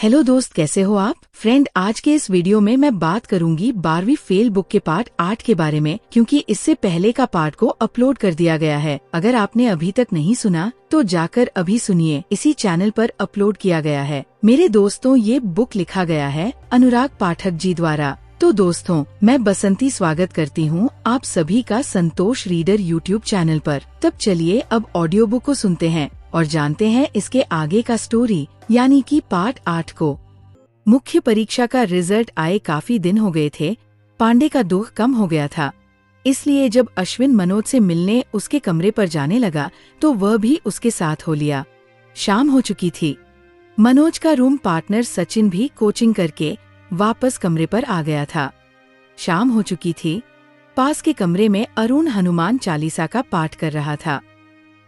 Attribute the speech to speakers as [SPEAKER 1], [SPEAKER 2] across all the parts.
[SPEAKER 1] Hello दोस्त, कैसे हो आप? फ्रेंड, आज के इस वीडियो में मैं बात करूंगी 12वीं फेल बुक के पार्ट 8 के बारे में, क्योंकि इससे पहले का पार्ट को अपलोड कर दिया गया है। अगर आपने अभी तक नहीं सुना तो जाकर अभी सुनिए, इसी चैनल पर अपलोड किया गया है। मेरे दोस्तों, ये बुक लिखा गया है अनुराग पाठक जी द्वारा। तो दोस्तों, मैं बसंती स्वागत करती हूँ आप सभी का संतोष रीडर यूट्यूब चैनल पर। तब चलिए अब ऑडियो बुक को सुनते हैं और जानते हैं इसके आगे का स्टोरी, यानी कि पार्ट 8 को। मुख्य परीक्षा का रिजल्ट आए काफी दिन हो गए थे। पांडे का दुख कम हो गया था, इसलिए जब अश्विन मनोज से मिलने उसके कमरे पर जाने लगा तो वह भी उसके साथ हो लिया। शाम हो चुकी थी। मनोज का रूम पार्टनर सचिन भी कोचिंग करके वापस कमरे पर आ गया था। शाम हो चुकी थी। पास के कमरे में अरुण हनुमान चालीसा का पाठ कर रहा था।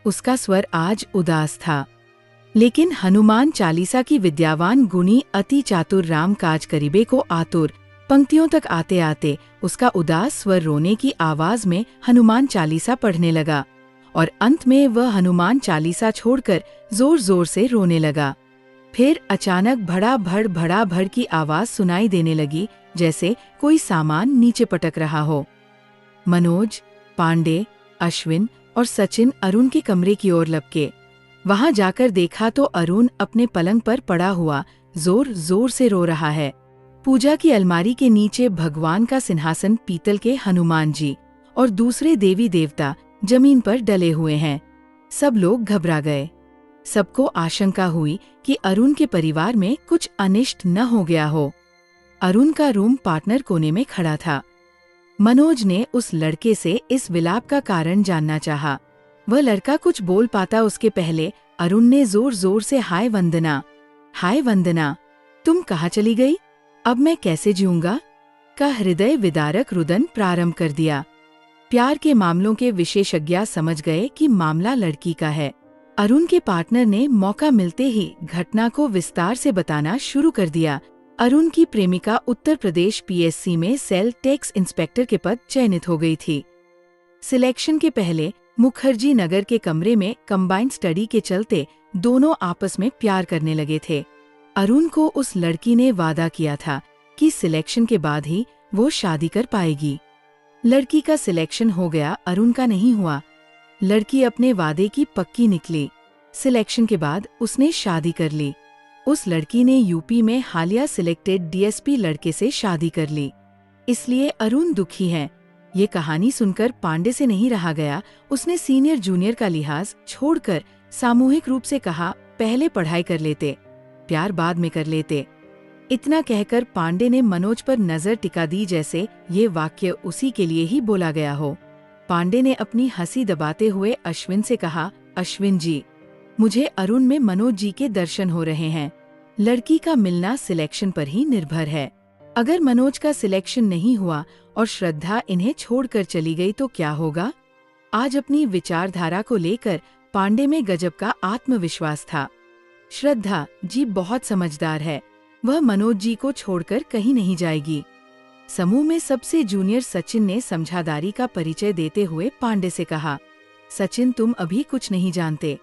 [SPEAKER 1] उसका स्वर आज उदास था, लेकिन हनुमान चालीसा की विद्यावान गुणी अति चातुर राम काज करीबे को आतुर पंक्तियों तक आते आते उसका उदास स्वर रोने की आवाज में हनुमान चालीसा पढ़ने लगा और अंत में वह हनुमान चालीसा छोड़कर जोर जोर से रोने लगा। फिर अचानक भड़ा भड़ की आवाज सुनाई देने लगी, जैसे कोई सामान नीचे पटक रहा हो। मनोज, पांडे, अश्विन और सचिन अरुण के कमरे की ओर लपके। वहां जाकर देखा तो अरुण अपने पलंग पर पड़ा हुआ जोर जोर से रो रहा है। पूजा की अलमारी के नीचे भगवान का सिंहासन पीतल के हनुमान जी और दूसरे देवी देवता जमीन पर डले हुए हैं। सब लोग घबरा गए। सबको आशंका हुई कि अरुण के परिवार में कुछ अनिष्ट न हो गया हो। अरुण का रूम पार्टनर कोने में खड़ा था। मनोज ने उस लड़के से इस विलाप का कारण जानना चाहा। वह लड़का कुछ बोल पाता उसके पहले अरुण ने जोर जोर से हाय वंदना, तुम कहाँ चली गई? अब मैं कैसे जीऊंगा? का हृदय विदारक रुदन प्रारंभ कर दिया। प्यार के मामलों के विशेषज्ञ समझ गए कि मामला लड़की का है। अरुण के पार्टनर ने मौका मिलते ही घटना को विस्तार से बताना शुरू कर दिया। अरुण की प्रेमिका उत्तर प्रदेश पीएससी में सेल टैक्स इंस्पेक्टर के पद चयनित हो गई थी। सिलेक्शन के पहले मुखर्जी नगर के कमरे में कंबाइंड स्टडी के चलते दोनों आपस में प्यार करने लगे थे। अरुण को उस लड़की ने वादा किया था कि सिलेक्शन के बाद ही वो शादी कर पाएगी। लड़की का सिलेक्शन हो गया, अरुण का नहीं हुआ। लड़की अपने वादे की पक्की निकली। सिलेक्शन के बाद उसने शादी कर ली। उस लड़की ने यूपी में हालिया सिलेक्टेड डीएसपी लड़के से शादी कर ली। इसलिए अरुण दुखी है। ये कहानी सुनकर पांडे से नहीं रहा गया। उसने सीनियर जूनियर का लिहाज छोड़कर सामूहिक रूप से कहा, पहले पढ़ाई कर लेते, प्यार बाद में कर लेते। इतना कहकर पांडे ने मनोज पर नजर टिका दी, जैसे ये वाक्य उसी के लिए ही बोला गया हो। पांडे ने अपनी हंसी दबाते हुए अश्विन से कहा, अश्विन जी, मुझे अरुण में मनोज जी के दर्शन हो रहे हैं। लड़की का मिलना सिलेक्शन पर ही निर्भर है। अगर मनोज का सिलेक्शन नहीं हुआ और श्रद्धा इन्हें छोड़कर चली गई तो क्या होगा? आज अपनी विचारधारा को लेकर पांडे में गजब का आत्मविश्वास था। श्रद्धा जी बहुत समझदार है, वह मनोज जी को छोड़कर कहीं नहीं जाएगी। समूह में सबसे जूनियर सचिन ने समझदारी का परिचय देते हुए पांडे से कहा, सचिन, तुम अभी कुछ नहीं जानते।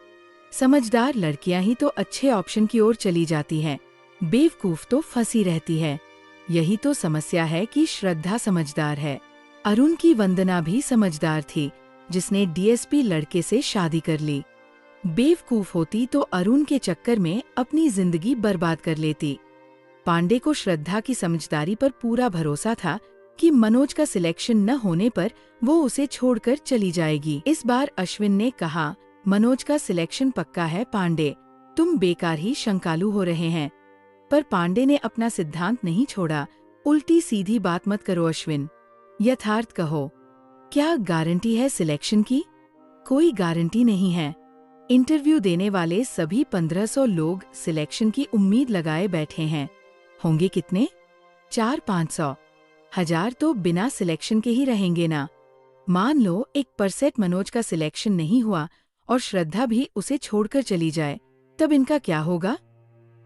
[SPEAKER 1] समझदार लड़कियां ही तो अच्छे ऑप्शन की ओर चली जाती हैं, बेवकूफ तो फंसी रहती है। यही तो समस्या है कि श्रद्धा समझदार है। अरुण की वंदना भी समझदार थी, जिसने डीएसपी लड़के से शादी कर ली। बेवकूफ होती तो अरुण के चक्कर में अपनी जिंदगी बर्बाद कर लेती। पांडे को श्रद्धा की समझदारी पर पूरा भरोसा था कि मनोज का सिलेक्शन न होने पर वो उसे छोड़कर चली जाएगी। इस बार अश्विन ने कहा, मनोज का सिलेक्शन पक्का है पांडे, तुम बेकार ही शंकालु हो रहे हैं। पर पांडे ने अपना सिद्धांत नहीं छोड़ा। उल्टी सीधी बात मत करो अश्विन, यथार्थ कहो। क्या गारंटी है सिलेक्शन की? कोई गारंटी नहीं है। इंटरव्यू देने वाले सभी 1500 लोग सिलेक्शन की उम्मीद लगाए बैठे हैं। होंगे कितने? 400-500, 1000 तो बिना सिलेक्शन के ही रहेंगे ना। मान लो 1% मनोज का सिलेक्शन नहीं हुआ और श्रद्धा भी उसे छोड़कर चली जाए, तब इनका क्या होगा?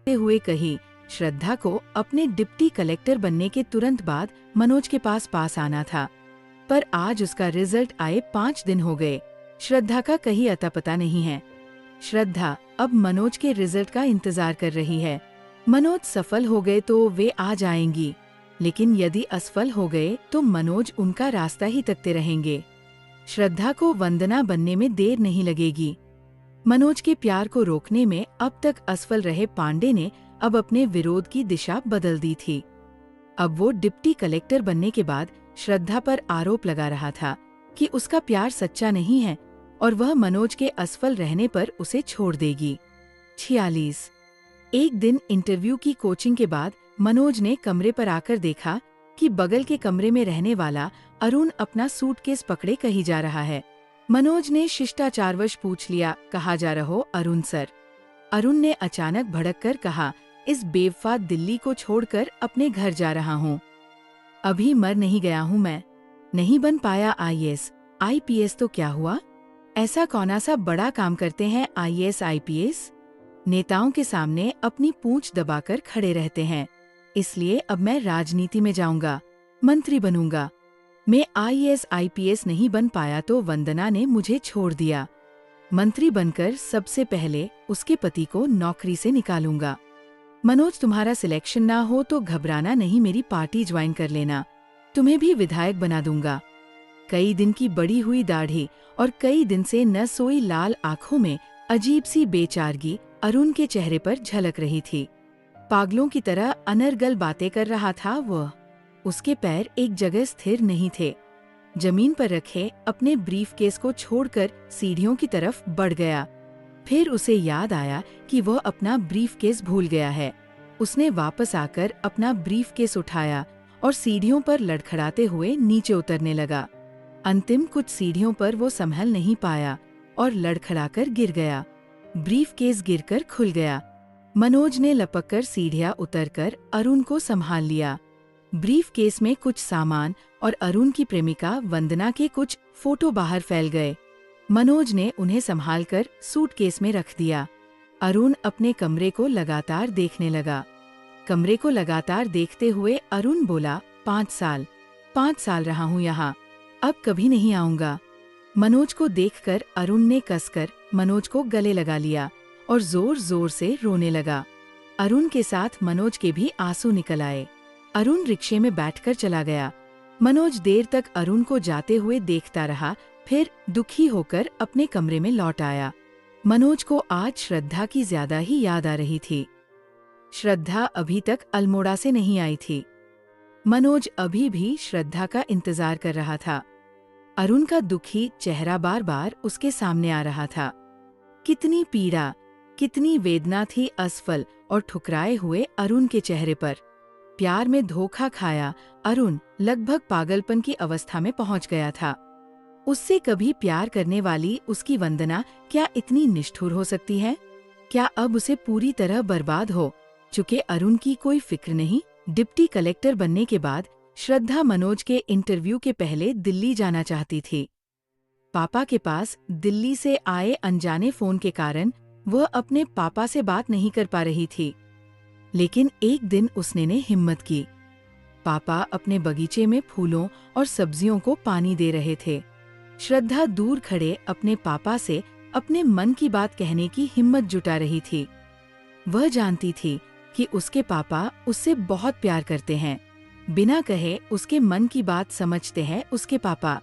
[SPEAKER 1] हुए कही, श्रद्धा को अपने डिप्टी कलेक्टर बनने के तुरंत बाद मनोज के पास आना था, पर आज उसका रिजल्ट आए 5 दिन हो गए। श्रद्धा का कहीं अता पता नहीं है। श्रद्धा अब मनोज के रिजल्ट का इंतजार कर रही है। मनोज सफल हो गए तो वे आ जाएंगी, लेकिन यदि असफल हो गए तो मनोज उनका रास्ता ही तकते रहेंगे। श्रद्धा को वंदना बनने में देर नहीं लगेगी। मनोज के प्यार को रोकने में अब तक असफल रहे पांडे ने अब अपने विरोध की दिशा बदल दी थी। अब वो डिप्टी कलेक्टर बनने के बाद श्रद्धा पर आरोप लगा रहा था कि उसका प्यार सच्चा नहीं है और वह मनोज के असफल रहने पर उसे छोड़ देगी। 46। एक दिन इंटरव्यू की कोचिंग के बाद मनोज ने कमरे पर आकर देखा कि बगल के कमरे में रहने वाला अरुण अपना सूटकेस पकड़े कहीं जा रहा है। मनोज ने शिष्टाचारवश पूछ लिया, कहाँ जा रहो अरुण सर? अरुण ने अचानक भड़क कर कहा, इस बेवफा दिल्ली को छोड़कर अपने घर जा रहा हूँ। अभी मर नहीं गया हूँ मैं। नहीं बन पाया आईएएस आईपीएस तो क्या हुआ? ऐसा कौन सा बड़ा काम करते हैं आईएएस आईपीएस? नेताओं के सामने अपनी पूंछ दबाकर खड़े रहते हैं। इसलिए अब मैं राजनीति में जाऊंगा, मंत्री बनूंगा। मैं आईएएस आईपीएस नहीं बन पाया तो वंदना ने मुझे छोड़ दिया। मंत्री बनकर सबसे पहले उसके पति को नौकरी से निकालूंगा। मनोज, तुम्हारा सिलेक्शन ना हो तो घबराना नहीं, मेरी पार्टी ज्वाइन कर लेना, तुम्हें भी विधायक बना दूंगा। कई दिन की बड़ी हुई दाढ़ी और कई दिन से न सोई लाल आंखों में अजीब सी बेचारगी अरुण के चेहरे पर झलक रही थी। पागलों की तरह अनर्गल बातें कर रहा था वह। उसके पैर एक जगह स्थिर नहीं थे। जमीन पर रखे अपने ब्रीफकेस को छोड़कर सीढ़ियों की तरफ बढ़ गया। फिर उसे याद आया कि वह अपना ब्रीफकेस भूल गया है। उसने वापस आकर अपना ब्रीफकेस उठाया और सीढ़ियों पर लड़खड़ाते हुए नीचे उतरने लगा। अंतिम कुछ सीढ़ियों पर वो संभल नहीं पाया और लड़खड़ाकर गिर गया। ब्रीफकेस गिरकर खुल गया। मनोज ने लपककर सीढ़ियां उतरकर अरुण को संभाल लिया। ब्रीफकेस में कुछ सामान और अरुण की प्रेमिका वंदना के कुछ फोटो बाहर फैल गए। मनोज ने उन्हें संभालकर सूटकेस में रख दिया। अरुण अपने कमरे को लगातार देखने लगा। कमरे को लगातार देखते हुए अरुण बोला, 5 साल रहा हूँ यहाँ, अब कभी नहीं आऊंगा। मनोज को देखकर अरुण ने कसकर मनोज को गले लगा लिया और जोर जोर से रोने लगा। अरुण के साथ मनोज के भी आंसू निकल आए। अरुण रिक्शे में बैठकर चला गया। मनोज देर तक अरुण को जाते हुए देखता रहा, फिर दुखी होकर अपने कमरे में लौट आया। मनोज को आज श्रद्धा की ज्यादा ही याद आ रही थी। श्रद्धा अभी तक अल्मोड़ा से नहीं आई थी। मनोज अभी भी श्रद्धा का इंतजार कर रहा था। अरुण का दुखी चेहरा बार बार उसके सामने आ रहा था। कितनी पीड़ा, कितनी वेदना थी असफल और ठुकराए हुए अरुण के चेहरे पर। प्यार में धोखा खाया अरुण लगभग पागलपन की अवस्था में पहुंच गया था। उससे कभी प्यार करने वाली उसकी वंदना क्या इतनी निष्ठुर हो सकती है? क्या अब उसे पूरी तरह बर्बाद हो चुके अरुण की कोई फिक्र नहीं? डिप्टी कलेक्टर बनने के बाद श्रद्धा मनोज के इंटरव्यू के पहले दिल्ली जाना चाहती थी। पापा के पास दिल्ली से आए अनजाने फोन के कारण वह अपने पापा से बात नहीं कर पा रही थी। लेकिन एक दिन उसने हिम्मत की। पापा अपने बगीचे में फूलों और सब्जियों को पानी दे रहे थे। श्रद्धा दूर खड़े अपने पापा से अपने मन की बात कहने की हिम्मत जुटा रही थी। वह जानती थी कि उसके पापा उससे बहुत प्यार करते हैं। बिना कहे उसके मन की बात समझते हैं उसके पापा।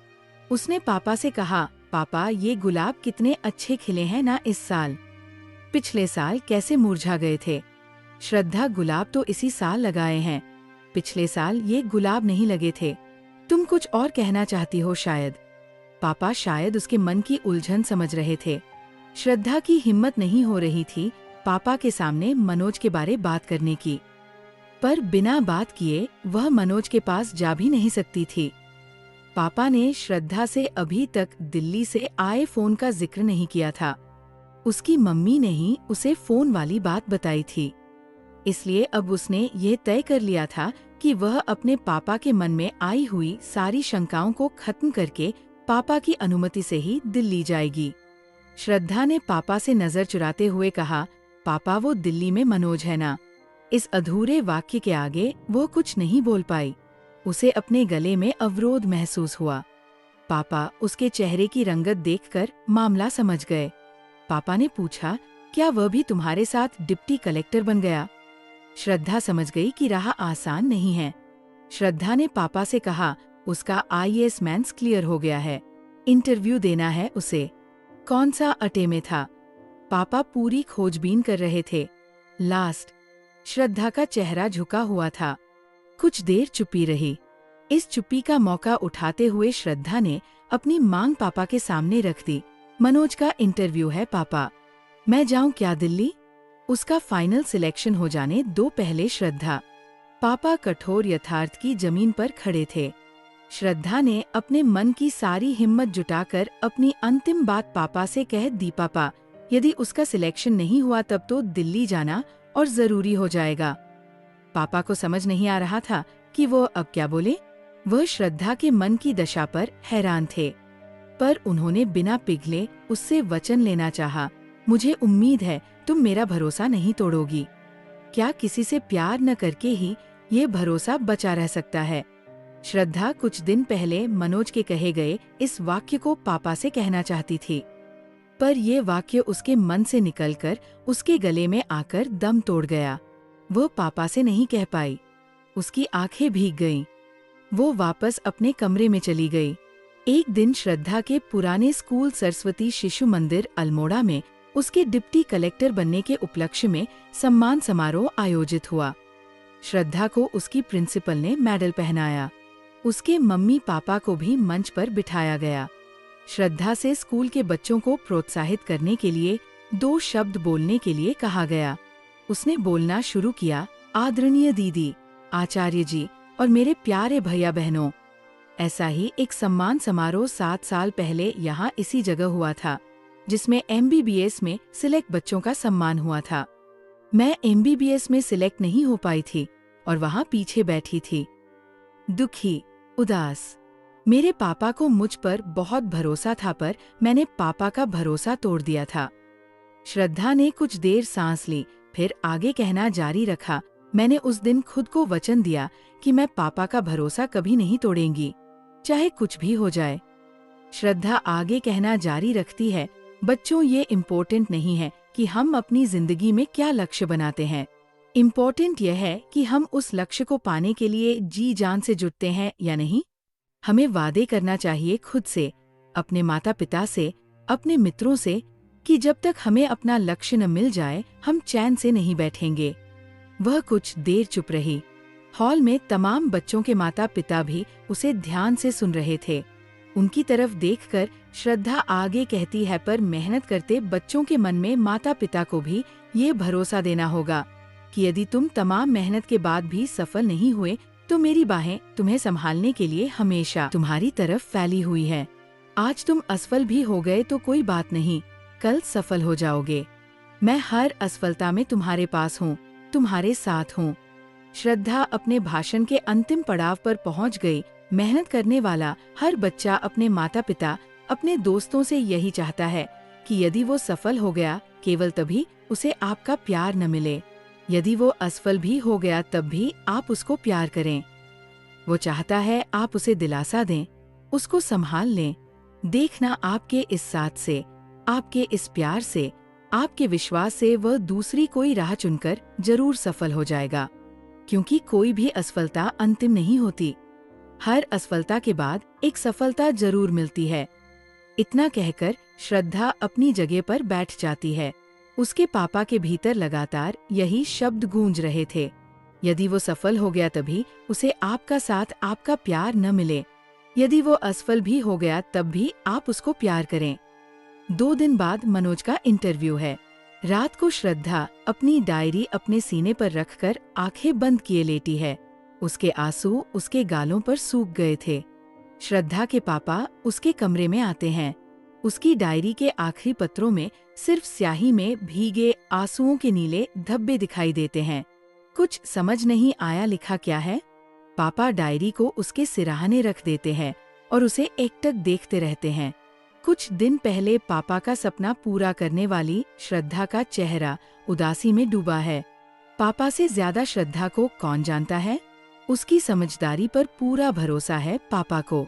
[SPEAKER 1] उसने पापा से कहा, पापा ये गुलाब कितने अच्छे खिले हैं ना इस साल। पिछले साल कैसे मुरझा गए थे। श्रद्धा, गुलाब तो इसी साल लगाए हैं, पिछले साल ये गुलाब नहीं लगे थे। तुम कुछ और कहना चाहती हो शायद। पापा शायद उसके मन की उलझन समझ रहे थे। श्रद्धा की हिम्मत नहीं हो रही थी पापा के सामने मनोज के बारे बात करने की, पर बिना बात किए वह मनोज के पास जा भी नहीं सकती थी। पापा ने श्रद्धा से अभी तक दिल्ली से आए फोन का जिक्र नहीं किया था। उसकी मम्मी ने ही उसे फोन वाली बात बताई थी। इसलिए अब उसने ये तय कर लिया था कि वह अपने पापा के मन में आई हुई सारी शंकाओं को खत्म करके पापा की अनुमति से ही दिल्ली जाएगी। श्रद्धा ने पापा से नजर चुराते हुए कहा, पापा वो दिल्ली में मनोज है ना। इस अधूरे वाक्य के आगे वो कुछ नहीं बोल पाई। उसे अपने गले में अवरोध महसूस हुआ। पापा उसके चेहरे की रंगत देखकर मामला समझ गए। पापा ने पूछा, क्या वह भी तुम्हारे साथ डिप्टी कलेक्टर बन गया? श्रद्धा समझ गई कि राह आसान नहीं है। श्रद्धा ने पापा से कहा उसका आईएएस मेंस क्लियर हो गया है, इंटरव्यू देना है उसे। कौन सा अटे में था? पापा पूरी खोजबीन कर रहे थे। लास्ट। श्रद्धा का चेहरा झुका हुआ था। कुछ देर चुप्पी रही। इस चुप्पी का मौका उठाते हुए श्रद्धा ने अपनी मांग पापा के सामने रख दी। मनोज का इंटरव्यू है पापा, मैं जाऊं क्या दिल्ली? उसका फाइनल सिलेक्शन हो जाने दो पहले श्रद्धा। पापा कठोर यथार्थ की जमीन पर खड़े थे। श्रद्धा ने अपने मन की सारी हिम्मत जुटाकर अपनी अंतिम बात पापा से कह दी। पापा, यदि उसका सिलेक्शन नहीं हुआ तब तो दिल्ली जाना और जरूरी हो जाएगा। पापा को समझ नहीं आ रहा था कि वो अब क्या बोले। वह श्रद्धा के मन की दशा पर हैरान थे, पर उन्होंने बिना पिघले उससे वचन लेना चाहा। मुझे उम्मीद है तुम मेरा भरोसा नहीं तोड़ोगी। क्या किसी से प्यार न करके ही ये भरोसा बचा रह सकता है? श्रद्धा कुछ दिन पहले मनोज के कहे गए इस वाक्य को पापा से कहना चाहती थी, पर ये वाक्य उसके मन से निकलकर उसके गले में आकर दम तोड़ गया। वो पापा से नहीं कह पाई। उसकी आंखें भीग गईं। वो वापस अपने कमरे में चली गई। एक दिन श्रद्धा के पुराने स्कूल सरस्वती शिशु मंदिर अल्मोड़ा में उसके डिप्टी कलेक्टर बनने के उपलक्ष्य में सम्मान समारोह आयोजित हुआ। श्रद्धा को उसकी प्रिंसिपल ने मेडल पहनाया। उसके मम्मी पापा को भी मंच पर बिठाया गया। श्रद्धा से स्कूल के बच्चों को प्रोत्साहित करने के लिए 2 शब्द बोलने के लिए कहा गया। उसने बोलना शुरू किया, आदरणीय दीदी, आचार्य जी और मेरे प्यारे भैया बहनों। ऐसा ही एक सम्मान समारोह 7 साल पहले यहाँ इसी जगह हुआ था, जिसमें एमबीबीएस में सिलेक्ट बच्चों का सम्मान हुआ था। मैं एमबीबीएस में सिलेक्ट नहीं हो पाई थी और वहाँ पीछे बैठी थी, दुखी, उदास। मेरे पापा को मुझ पर बहुत भरोसा था, पर मैंने पापा का भरोसा तोड़ दिया था। श्रद्धा ने कुछ देर सांस ली, फिर आगे कहना जारी रखा, मैंने उस दिन खुद को वचन दिया कि मैं पापा का भरोसा कभी नहीं तोड़ूंगी, चाहे कुछ भी हो जाए। श्रद्धा आगे कहना जारी रखती है, बच्चों, ये इम्पोर्टेंट नहीं है कि हम अपनी जिंदगी में क्या लक्ष्य बनाते हैं। इम्पोर्टेंट यह है कि हम उस लक्ष्य को पाने के लिए जी जान से जुटते हैं या नहीं। हमें वादे करना चाहिए खुद से, अपने माता पिता से, अपने मित्रों से, कि जब तक हमें अपना लक्ष्य न मिल जाए हम चैन से नहीं बैठेंगे। वह कुछ देर चुप रही। हॉल में तमाम बच्चों के माता पिता भी उसे ध्यान से सुन रहे थे। उनकी तरफ देखकर श्रद्धा आगे कहती है, पर मेहनत करते बच्चों के मन में माता पिता को भी ये भरोसा देना होगा कि यदि तुम तमाम मेहनत के बाद भी सफल नहीं हुए तो मेरी बाहें तुम्हें संभालने के लिए हमेशा तुम्हारी तरफ फैली हुई है। आज तुम असफल भी हो गए तो कोई बात नहीं, कल सफल हो जाओगे। मैं हर असफलता में तुम्हारे पास हूँ, तुम्हारे साथ हूँ। श्रद्धा अपने भाषण के अंतिम पड़ाव पर पहुँच गई। मेहनत करने वाला हर बच्चा अपने माता पिता, अपने दोस्तों से यही चाहता है कि यदि वो सफल हो गया केवल तभी उसे आपका प्यार न मिले। यदि वो असफल भी हो गया तब भी आप उसको प्यार करें। वो चाहता है आप उसे दिलासा दें, उसको संभाल लें। देखना, आपके इस साथ से, आपके इस प्यार से, आपके विश्वास से वह दूसरी कोई राह चुनकर जरूर सफल हो जाएगा, क्योंकि कोई भी असफलता अंतिम नहीं होती। हर असफलता के बाद एक सफलता जरूर मिलती है। इतना कहकर श्रद्धा अपनी जगह पर बैठ जाती है। उसके पापा के भीतर लगातार यही शब्द गूंज रहे थे, यदि वो सफल हो गया तभी उसे आपका साथ, आपका प्यार न मिले। यदि वो असफल भी हो गया तब भी आप उसको प्यार करें। 2 दिन बाद मनोज का इंटरव्यू है। रात को श्रद्धा अपनी डायरी अपने सीने पर रखकर आंखें बंद किए लेटी है। उसके आंसू उसके गालों पर सूख गए थे। श्रद्धा के पापा उसके कमरे में आते हैं। उसकी डायरी के आखिरी पत्रों में सिर्फ स्याही में भीगे आंसुओं के नीले धब्बे दिखाई देते हैं। कुछ समझ नहीं आया लिखा क्या है। पापा डायरी को उसके सिरहाने रख देते हैं और उसे एकटक देखते रहते हैं। कुछ दिन पहले पापा का सपना पूरा करने वाली श्रद्धा का चेहरा उदासी में डूबा है। पापा से ज्यादा श्रद्धा को कौन जानता है। उसकी समझदारी पर पूरा भरोसा है पापा को।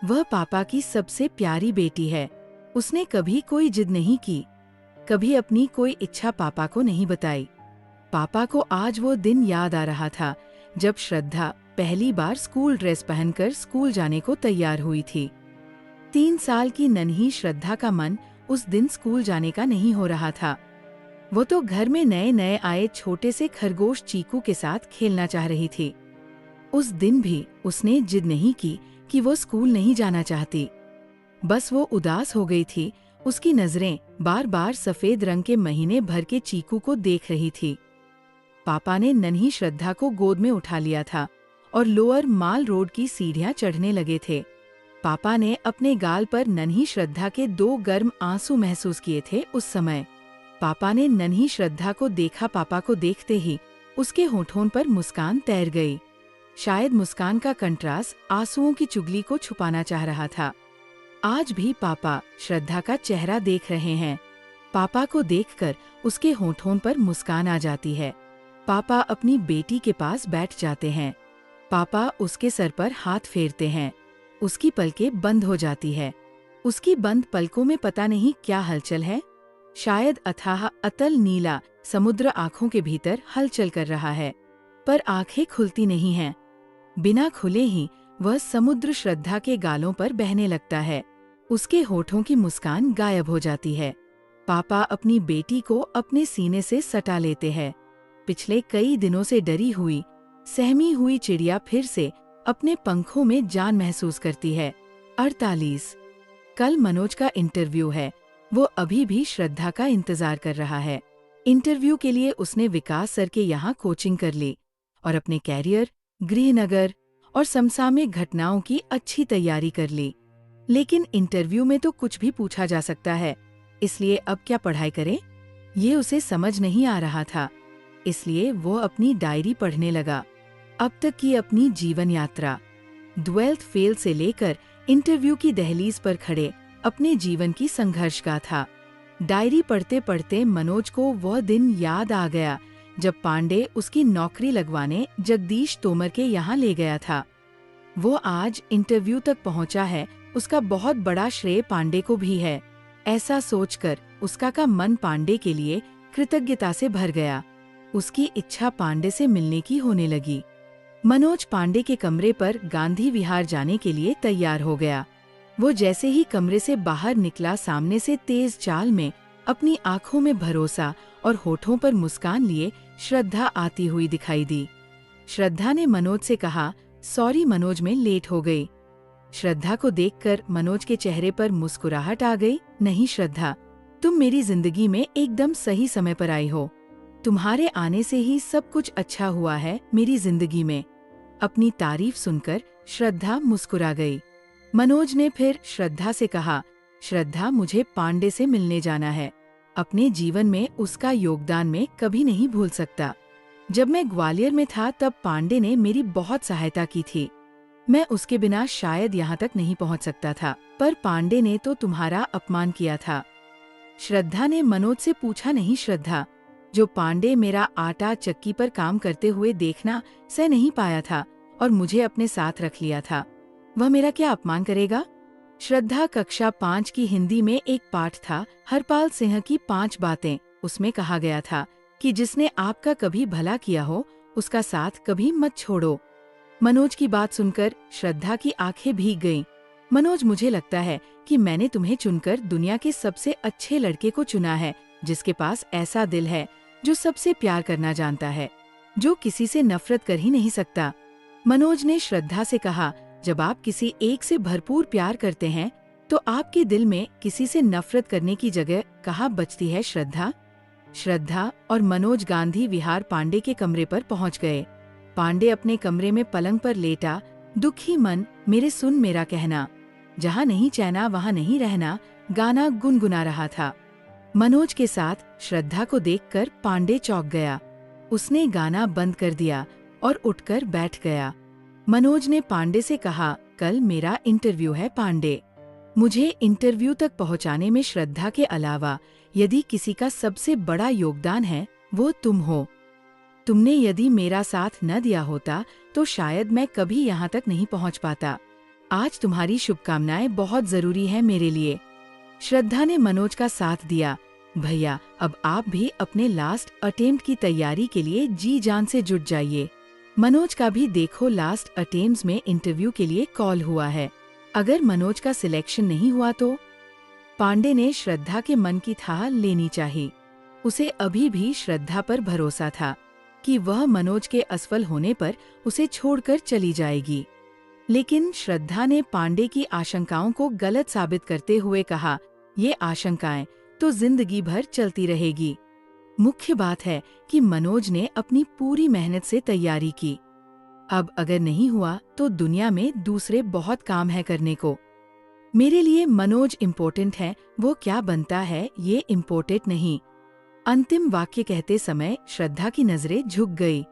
[SPEAKER 1] वह पापा की सबसे प्यारी बेटी है। उसने कभी कोई जिद नहीं की, कभी अपनी कोई इच्छा पापा को नहीं बताई। पापा को आज वो दिन याद आ रहा था जब श्रद्धा पहली बार स्कूल ड्रेस पहनकर स्कूल जाने को तैयार हुई थी। 3 साल की नन्ही श्रद्धा का मन उस दिन स्कूल जाने का नहीं हो रहा था। वो तो घर में नए नए आए छोटे से खरगोश चीकू के साथ खेलना चाह रही थी। उस दिन भी उसने जिद नहीं की कि वो स्कूल नहीं जाना चाहती। बस वो उदास हो गई थी। उसकी नजरें बार बार सफेद रंग के महीने भर के चीकू को देख रही थी। पापा ने नन्ही श्रद्धा को गोद में उठा लिया था और लोअर माल रोड की सीढ़ियां चढ़ने लगे थे। पापा ने अपने गाल पर नन्ही श्रद्धा के 2 गर्म आंसू महसूस किए थे। उस समय पापा ने नन्ही श्रद्धा को देखा। पापा को देखते ही उसके होठों पर मुस्कान तैर गई। शायद मुस्कान का कंट्रास्ट आंसुओं की चुगली को छुपाना चाह रहा था। आज भी पापा श्रद्धा का चेहरा देख रहे हैं। पापा को देखकर उसके होठों पर मुस्कान आ जाती है। पापा अपनी बेटी के पास बैठ जाते हैं। पापा उसके सर पर हाथ फेरते हैं। उसकी पलकें बंद हो जाती है। उसकी बंद पलकों में पता नहीं क्या हलचल है। शायद अथाह अतल नीला समुद्र आंखों के भीतर हलचल कर रहा है, पर आंखें खुलती नहीं हैं। बिना खुले ही वह समुद्र श्रद्धा के गालों पर बहने लगता है। उसके होठों की मुस्कान गायब हो जाती है। पापा अपनी बेटी को अपने सीने से सटा लेते हैं। पिछले कई दिनों से डरी हुई, सहमी हुई चिड़िया फिर से अपने पंखों में जान महसूस करती है। 48 कल मनोज का इंटरव्यू है। वो अभी भी श्रद्धा का इंतजार कर रहा है। इंटरव्यू के लिए उसने विकास सर के यहाँ कोचिंग कर ली और अपने कैरियर, गृहनगर और समसामयिक घटनाओं की अच्छी तैयारी कर ली। लेकिन इंटरव्यू में तो कुछ भी पूछा जा सकता है, इसलिए अब क्या पढ़ाई करें, ये उसे समझ नहीं आ रहा था। इसलिए वो अपनी डायरी पढ़ने लगा। अब तक की अपनी जीवन यात्रा, 12th फेल से लेकर इंटरव्यू की दहलीज पर खड़े अपने जीवन की संघर्ष गाथा। डायरी पढ़ते पढ़ते मनोज को वह दिन याद आ गया जब पांडे उसकी नौकरी लगवाने जगदीश तोमर के यहाँ ले गया था। वो आज इंटरव्यू तक पहुंचा है, उसका बहुत बड़ा श्रेय पांडे को भी है। ऐसा सोचकर उसका का मन पांडे के लिए कृतज्ञता से भर गया। उसकी इच्छा पांडे से मिलने की होने लगी। मनोज पांडे के कमरे पर गांधी विहार जाने के लिए तैयार हो गया। वो जैसे ही कमरे से बाहर निकला, सामने से तेज चाल में अपनी आंखों में भरोसा और होठों पर मुस्कान लिए श्रद्धा आती हुई दिखाई दी। श्रद्धा ने मनोज से कहा, सॉरी मनोज, मैं लेट हो गई। श्रद्धा को देखकर मनोज के चेहरे पर मुस्कुराहट आ गई। नहीं श्रद्धा, तुम मेरी जिंदगी में एकदम सही समय पर आई हो। तुम्हारे आने से ही सब कुछ अच्छा हुआ है मेरी जिंदगी में। अपनी तारीफ सुनकर श्रद्धा मुस्कुरा गई। मनोज ने फिर श्रद्धा से कहा, श्रद्धा, मुझे पांडे से मिलने जाना है। अपने जीवन में उसका योगदान मैं कभी नहीं भूल सकता। जब मैं ग्वालियर में था तब पांडे ने मेरी बहुत सहायता की थी। मैं उसके बिना शायद यहाँ तक नहीं पहुँच सकता था, पर पांडे ने तो तुम्हारा अपमान किया था। श्रद्धा ने मनोज से पूछा, नहीं श्रद्धा, जो पांडे मेरा आटा चक्की पर काम करते हुए देखना सह नहीं पाया था और मुझे अपने साथ रख लिया था, वह मेरा क्या अपमान करेगा। श्रद्धा कक्षा 5 की हिंदी में एक पाठ था, हरपाल सिंह की 5 बातें। उसमें कहा गया था कि जिसने आपका कभी भला किया हो उसका साथ कभी मत छोड़ो। मनोज की बात सुनकर श्रद्धा की आंखें भीग गईं। मनोज, मुझे लगता है कि मैंने तुम्हें चुनकर दुनिया के सबसे अच्छे लड़के को चुना है, जिसके पास ऐसा दिल है, जो सबसे प्यार करना जानता है, जो किसी से नफरत कर ही नहीं सकता। मनोज ने श्रद्धा से कहा, जब आप किसी एक से भरपूर प्यार करते हैं तो आपके दिल में किसी से नफरत करने की जगह कहाँ बचती है श्रद्धा। श्रद्धा और मनोज गांधी विहार पांडे के कमरे पर पहुंच गए। पांडे अपने कमरे में पलंग पर लेटा, दुखी मन मेरे सुन मेरा कहना, जहाँ नहीं चैना वहाँ नहीं रहना गाना गुनगुना रहा था। मनोज के साथ श्रद्धा को देखकर पांडे चौंक गया। उसने गाना बंद कर दिया और उठकर बैठ गया। मनोज ने पांडे से कहा, कल मेरा इंटरव्यू है पांडे। मुझे इंटरव्यू तक पहुंचाने में श्रद्धा के अलावा यदि किसी का सबसे बड़ा योगदान है वो तुम हो। तुमने यदि मेरा साथ न दिया होता तो शायद मैं कभी यहाँ तक नहीं पहुँच पाता। आज तुम्हारी शुभकामनाएं बहुत जरूरी है मेरे लिए। श्रद्धा ने मनोज का साथ दिया। भैया अब आप भी अपने लास्ट अटेम्प्ट की तैयारी के लिए जी जान से जुट जाइए। मनोज का भी देखो लास्ट अटेम्प्ट्स में इंटरव्यू के लिए कॉल हुआ है। अगर मनोज का सिलेक्शन नहीं हुआ तो? पांडे ने श्रद्धा के मन की थाह लेनी चाहिए। उसे अभी भी श्रद्धा पर भरोसा था कि वह मनोज के असफल होने पर उसे छोड़कर चली जाएगी। लेकिन श्रद्धा ने पांडे की आशंकाओं को गलत साबित करते हुए कहा, ये आशंकाएं तो जिंदगी भर चलती रहेगी। मुख्य बात है कि मनोज ने अपनी पूरी मेहनत से तैयारी की। अब अगर नहीं हुआ तो दुनिया में दूसरे बहुत काम है करने को। मेरे लिए मनोज इम्पोर्टेंट है, वो क्या बनता है ये इम्पोर्टेंट नहीं। अंतिम वाक्य कहते समय श्रद्धा की नजरें झुक गई।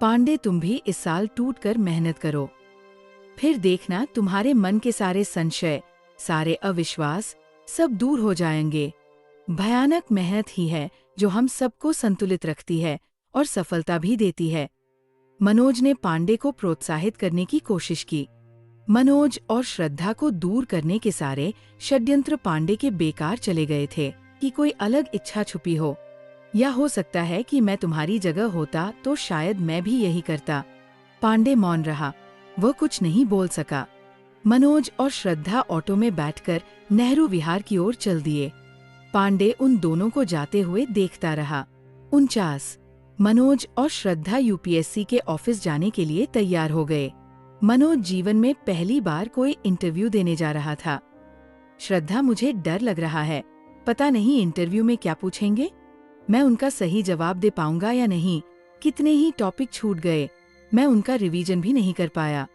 [SPEAKER 1] पांडे तुम भी इस साल टूटकर मेहनत करो, फिर देखना तुम्हारे मन के सारे संशय, सारे अविश्वास सब दूर हो जाएंगे। भयानक मेहनत ही है जो हम सबको संतुलित रखती है और सफलता भी देती है। मनोज ने पांडे को प्रोत्साहित करने की कोशिश की। मनोज और श्रद्धा को दूर करने के सारे षड्यंत्र पांडे के बेकार चले गए थे कि कोई अलग इच्छा छुपी हो, या हो सकता है कि मैं तुम्हारी जगह होता तो शायद मैं भी यही करता। पांडे मौन रहा, वह कुछ नहीं बोल सका। मनोज और श्रद्धा ऑटो में बैठकर नेहरू विहार की ओर चल दिए। पांडे उन दोनों को जाते हुए देखता रहा। 49 मनोज और श्रद्धा यूपीएससी के ऑफिस जाने के लिए तैयार हो गए। मनोज जीवन में पहली बार कोई इंटरव्यू देने जा रहा था। श्रद्धा मुझे डर लग रहा है, पता नहीं इंटरव्यू में क्या पूछेंगे, मैं उनका सही जवाब दे पाऊंगा या नहीं। कितने ही टॉपिक छूट गए, मैं उनका रिवीजन भी नहीं कर पाया।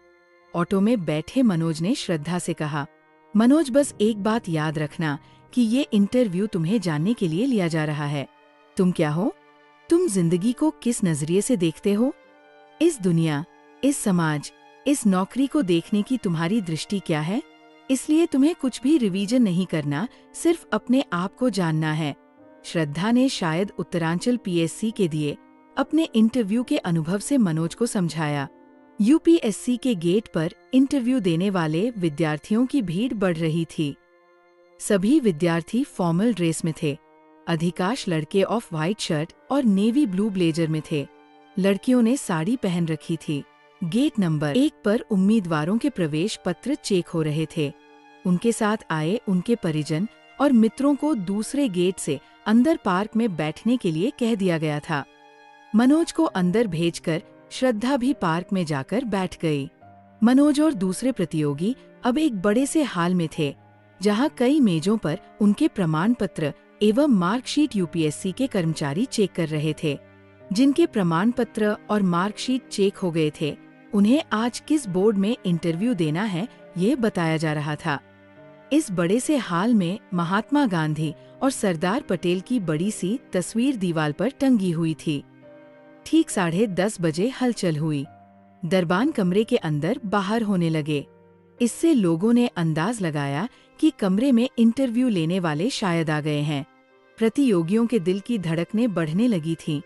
[SPEAKER 1] ऑटो में बैठे मनोज ने श्रद्धा से कहा, मनोज बस एक बात याद रखना कि ये इंटरव्यू तुम्हें जानने के लिए लिया जा रहा है। तुम क्या हो, तुम जिंदगी को किस नजरिए से देखते हो, इस दुनिया, इस समाज, इस नौकरी को देखने की तुम्हारी दृष्टि क्या है। इसलिए तुम्हें कुछ भी रिवीजन नहीं करना, सिर्फ अपने आप को जानना है। श्रद्धा ने शायद उत्तरांचल पीएससी के दिए अपने इंटरव्यू के अनुभव से मनोज को समझाया। यूपीएससी के गेट पर इंटरव्यू देने वाले विद्यार्थियों की भीड़ बढ़ रही थी। सभी विद्यार्थी फॉर्मल ड्रेस में थे। अधिकांश लड़के ऑफ व्हाइट शर्ट और नेवी ब्लू ब्लेजर में थे। लड़कियों ने साड़ी पहन रखी थी। गेट नंबर 1 पर उम्मीदवारों के प्रवेश पत्र चेक हो रहे थे। उनके साथ आए उनके परिजन और मित्रों को दूसरे गेट से अंदर पार्क में बैठने के लिए कह दिया गया था। मनोज को अंदर भेजकर श्रद्धा भी पार्क में जाकर बैठ गई। मनोज और दूसरे प्रतियोगी अब एक बड़े से हाल में थे, जहां कई मेजों पर उनके प्रमाण पत्र एवं मार्कशीट यूपीएससी के कर्मचारी चेक कर रहे थे। जिनके प्रमाण पत्र और मार्कशीट चेक हो गए थे, उन्हें आज किस बोर्ड में इंटरव्यू देना है, ये बताया जा रहा था। इस बड़े से हाल में महात्मा गांधी और सरदार पटेल की बड़ी सी तस्वीर दीवार पर टंगी हुई थी। ठीक 10:30 बजे हलचल हुई। दरबान कमरे के अंदर बाहर होने लगे। इससे लोगों ने अंदाज लगाया कि कमरे में इंटरव्यू लेने वाले शायद आ गए हैं। प्रतियोगियों के दिल की धड़कनें बढ़ने लगी थीं।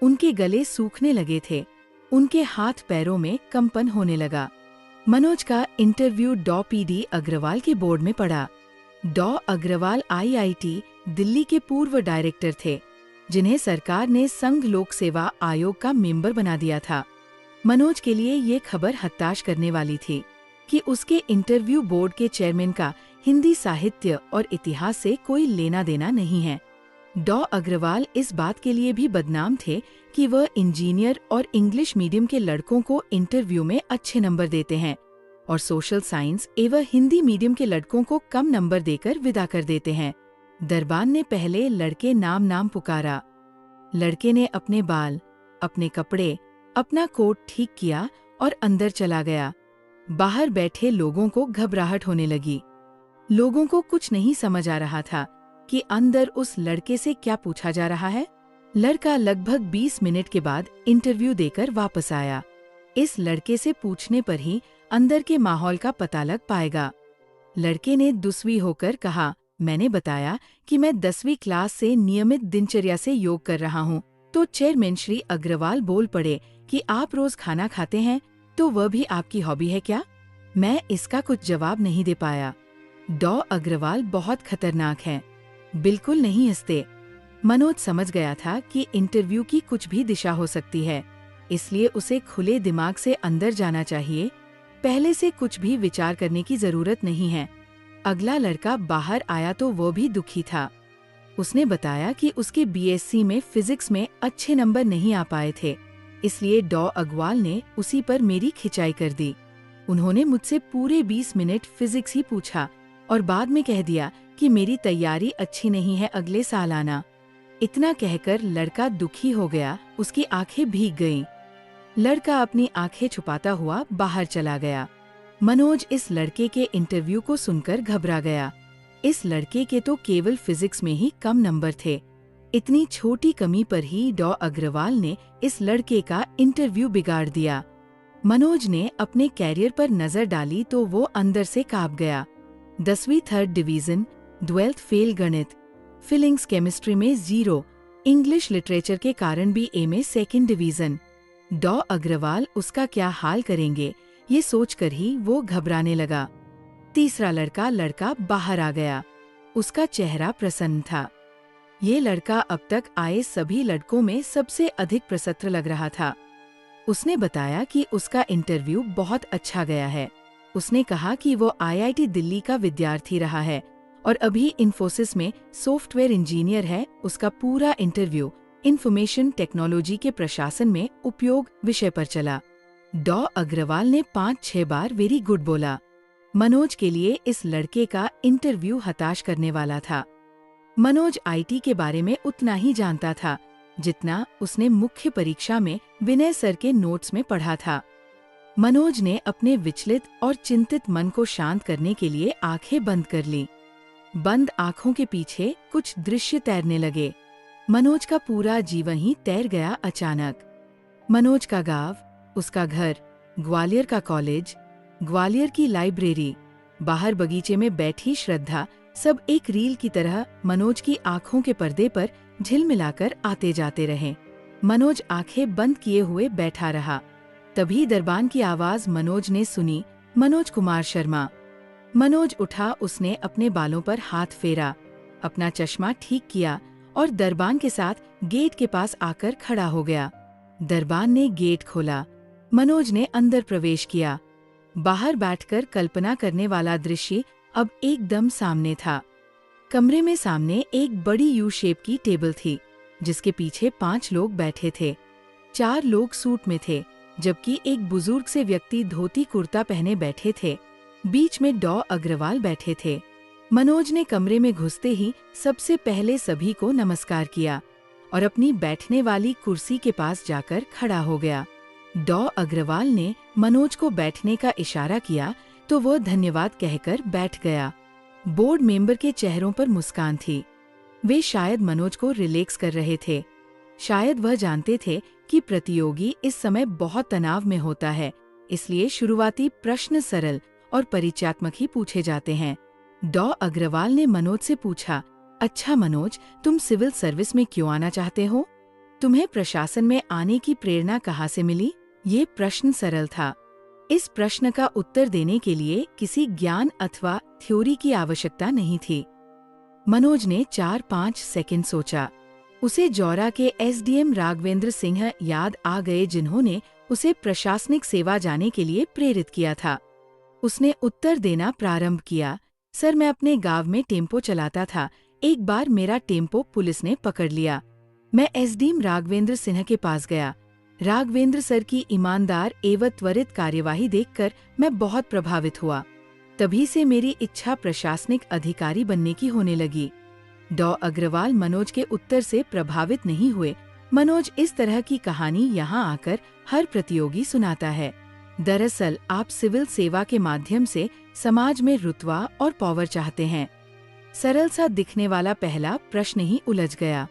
[SPEAKER 1] उनके गले सूखने लगे थे। उनके हाथ पैरों में कंपन होने लगा। मनोज का इंटरव्यू डॉ पीडी अग्रवाल के बोर्ड में पड़ा। डॉ अग्रवाल आईआईटी दिल्ली के पूर्व डायरेक्टर थे, जिन्हें सरकार ने संघ लोक सेवा आयोग का मेंबर बना दिया था। मनोज के लिए ये खबर हताश करने वाली थी कि उसके इंटरव्यू बोर्ड के चेयरमैन का हिंदी साहित्य और इतिहास से कोई लेना देना नहीं है। डॉ अग्रवाल इस बात के लिए भी बदनाम थे कि वह इंजीनियर और इंग्लिश मीडियम के लड़कों को इंटरव्यू में अच्छे नंबर देते हैं और सोशल साइंस एवं हिंदी मीडियम के लड़कों को कम नंबर देकर विदा कर देते हैं। दरबान ने पहले लड़के नाम नाम पुकारा। लड़के ने अपने बाल, अपने कपड़े, अपना कोट ठीक किया और अंदर चला गया। बाहर बैठे लोगों को घबराहट होने लगी। लोगों को कुछ नहीं समझ आ रहा था कि अंदर उस लड़के से क्या पूछा जा रहा है। लड़का लगभग 20 मिनट के बाद इंटरव्यू देकर वापस आया। इस लड़के से पूछने पर ही अंदर के माहौल का पता लग पाएगा। लड़के ने दुस्वी होकर कहा, मैंने बताया कि मैं 10वीं क्लास से नियमित दिनचर्या से योग कर रहा हूँ। तो चेयरमैन श्री अग्रवाल बोल पड़े कि आप रोज खाना खाते हैं, तो वह भी आपकी हॉबी है क्या? मैं इसका कुछ जवाब नहीं दे पाया। डॉ अग्रवाल बहुत खतरनाक हैं, बिल्कुल नहीं हंसते। मनोज समझ गया था कि इंटरव्यू की कुछ भी दिशा हो सकती है, इसलिए उसे खुले दिमाग से अंदर जाना चाहिए। पहले से कुछ भी विचार करने की जरूरत नहीं है। अगला लड़का बाहर आया तो वो भी दुखी था। उसने बताया कि उसके बीएससी में फिजिक्स में अच्छे नंबर नहीं आ पाए थे, इसलिए डॉ अग्रवाल ने उसी पर मेरी खिंचाई कर दी। उन्होंने मुझसे पूरे 20 मिनट फिजिक्स ही पूछा और बाद में कह दिया कि मेरी तैयारी अच्छी नहीं है, अगले साल आना। इतना कहकर लड़का दुखी हो गया, उसकी आंखें भीग गईं। लड़का अपनी आंखें छुपाता हुआ बाहर चला गया। मनोज इस लड़के के इंटरव्यू को सुनकर घबरा गया। इस लड़के के तो केवल फिजिक्स में ही कम नंबर थे। इतनी छोटी कमी पर ही डॉ अग्रवाल ने इस लड़के का इंटरव्यू बिगाड़ दिया। मनोज ने अपने कैरियर पर नजर डाली तो वो अंदर से कांप गया। 10वीं 3rd डिवीजन, 12th फेल गणित, फिलिंग्स केमिस्ट्री में 0, इंग्लिश लिटरेचर के कारण भी ए में 2nd डिवीजन। डॉ अग्रवाल उसका क्या हाल करेंगे, ये सोचकर ही वो घबराने लगा। तीसरा लड़का बाहर आ गया। उसका चेहरा प्रसन्न था। ये लड़का अब तक आए सभी लड़कों में सबसे अधिक प्रसन्न लग रहा था। उसने बताया कि उसका इंटरव्यू बहुत अच्छा गया है। उसने कहा कि वो आईआईटी दिल्ली का विद्यार्थी रहा है और अभी इन्फोसिस में सॉफ्टवेयर इंजीनियर है। उसका पूरा इंटरव्यू इंफॉर्मेशन टेक्नोलॉजी के प्रशासन में उपयोग विषय पर चला। डॉ अग्रवाल ने 5-6 बार वेरी गुड बोला। मनोज के लिए इस लड़के का इंटरव्यू हताश करने वाला था। मनोज आईटी के बारे में उतना ही जानता था जितना उसने मुख्य परीक्षा में विनय सर के नोट्स में पढ़ा था। मनोज ने अपने विचलित और चिंतित मन को शांत करने के लिए आंखें बंद कर ली। बंद आंखों के पीछे कुछ दृश्य तैरने लगे। मनोज का पूरा जीवन ही तैर गया अचानक। मनोज का गांव, उसका घर, ग्वालियर का कॉलेज, ग्वालियर की लाइब्रेरी, बाहर बगीचे में बैठी श्रद्धा, सब एक रील की तरह मनोज की आंखों के पर्दे पर झिलमिलाकर आते जाते रहे। मनोज आंखें बंद किए हुए बैठा रहा। तभी दरबान की आवाज मनोज ने सुनी, मनोज कुमार शर्मा। मनोज उठा, उसने अपने बालों पर हाथ फेरा, अपना चश्मा ठीक किया और दरबान के साथ गेट के पास आकर खड़ा हो गया। दरबान ने गेट खोला। मनोज ने अंदर प्रवेश किया। बाहर बैठकर कल्पना करने वाला दृश्य अब एकदम सामने था। कमरे में सामने एक बड़ी यू शेप की टेबल थी, जिसके पीछे 5 लोग बैठे थे। 4 लोग सूट में थे, जबकि एक बुजुर्ग से व्यक्ति धोती कुर्ता पहने बैठे थे। बीच में डॉ अग्रवाल बैठे थे। मनोज ने कमरे में घुसते ही सबसे पहले सभी को नमस्कार किया और अपनी बैठने वाली कुर्सी के पास जाकर खड़ा हो गया। डॉ अग्रवाल ने मनोज को बैठने का इशारा किया तो वो धन्यवाद कहकर बैठ गया। बोर्ड मेंबर के चेहरों पर मुस्कान थी। वे शायद मनोज को रिलैक्स कर रहे थे। शायद वह जानते थे कि प्रतियोगी इस समय बहुत तनाव में होता है, इसलिए शुरुआती प्रश्न सरल और परिचयात्मक ही पूछे जाते हैं। डॉ अग्रवाल ने मनोज से पूछा, अच्छा मनोज, तुम सिविल सर्विस में क्यों आना चाहते हो? तुम्हें प्रशासन में आने की प्रेरणा कहाँ से मिली? ये प्रश्न सरल था। इस प्रश्न का उत्तर देने के लिए किसी ज्ञान अथवा थ्योरी की आवश्यकता नहीं थी। मनोज ने 4-5 सेकंड सोचा। उसे जौरा के एसडीएम राघवेंद्र सिंह याद आ गए, जिन्होंने उसे प्रशासनिक सेवा जाने के लिए प्रेरित किया था। उसने उत्तर देना प्रारंभ किया, सर मैं अपने गांव में टेम्पो चलाता था। एक बार मेरा टेम्पो पुलिस ने पकड़ लिया। मैं एसडीएम राघवेंद्र सिंह के पास गया। राघवेंद्र सर की ईमानदार एवं त्वरित कार्यवाही देखकर मैं बहुत प्रभावित हुआ। तभी से मेरी इच्छा प्रशासनिक अधिकारी बनने की होने लगी। डॉ अग्रवाल मनोज के उत्तर से प्रभावित नहीं हुए। मनोज इस तरह की कहानी यहाँ आकर हर प्रतियोगी सुनाता है। दरअसल आप सिविल सेवा के माध्यम से समाज में रुतबा और पावर चाहते हैं। सरल सा दिखने वाला पहला प्रश्न ही उलझ गया।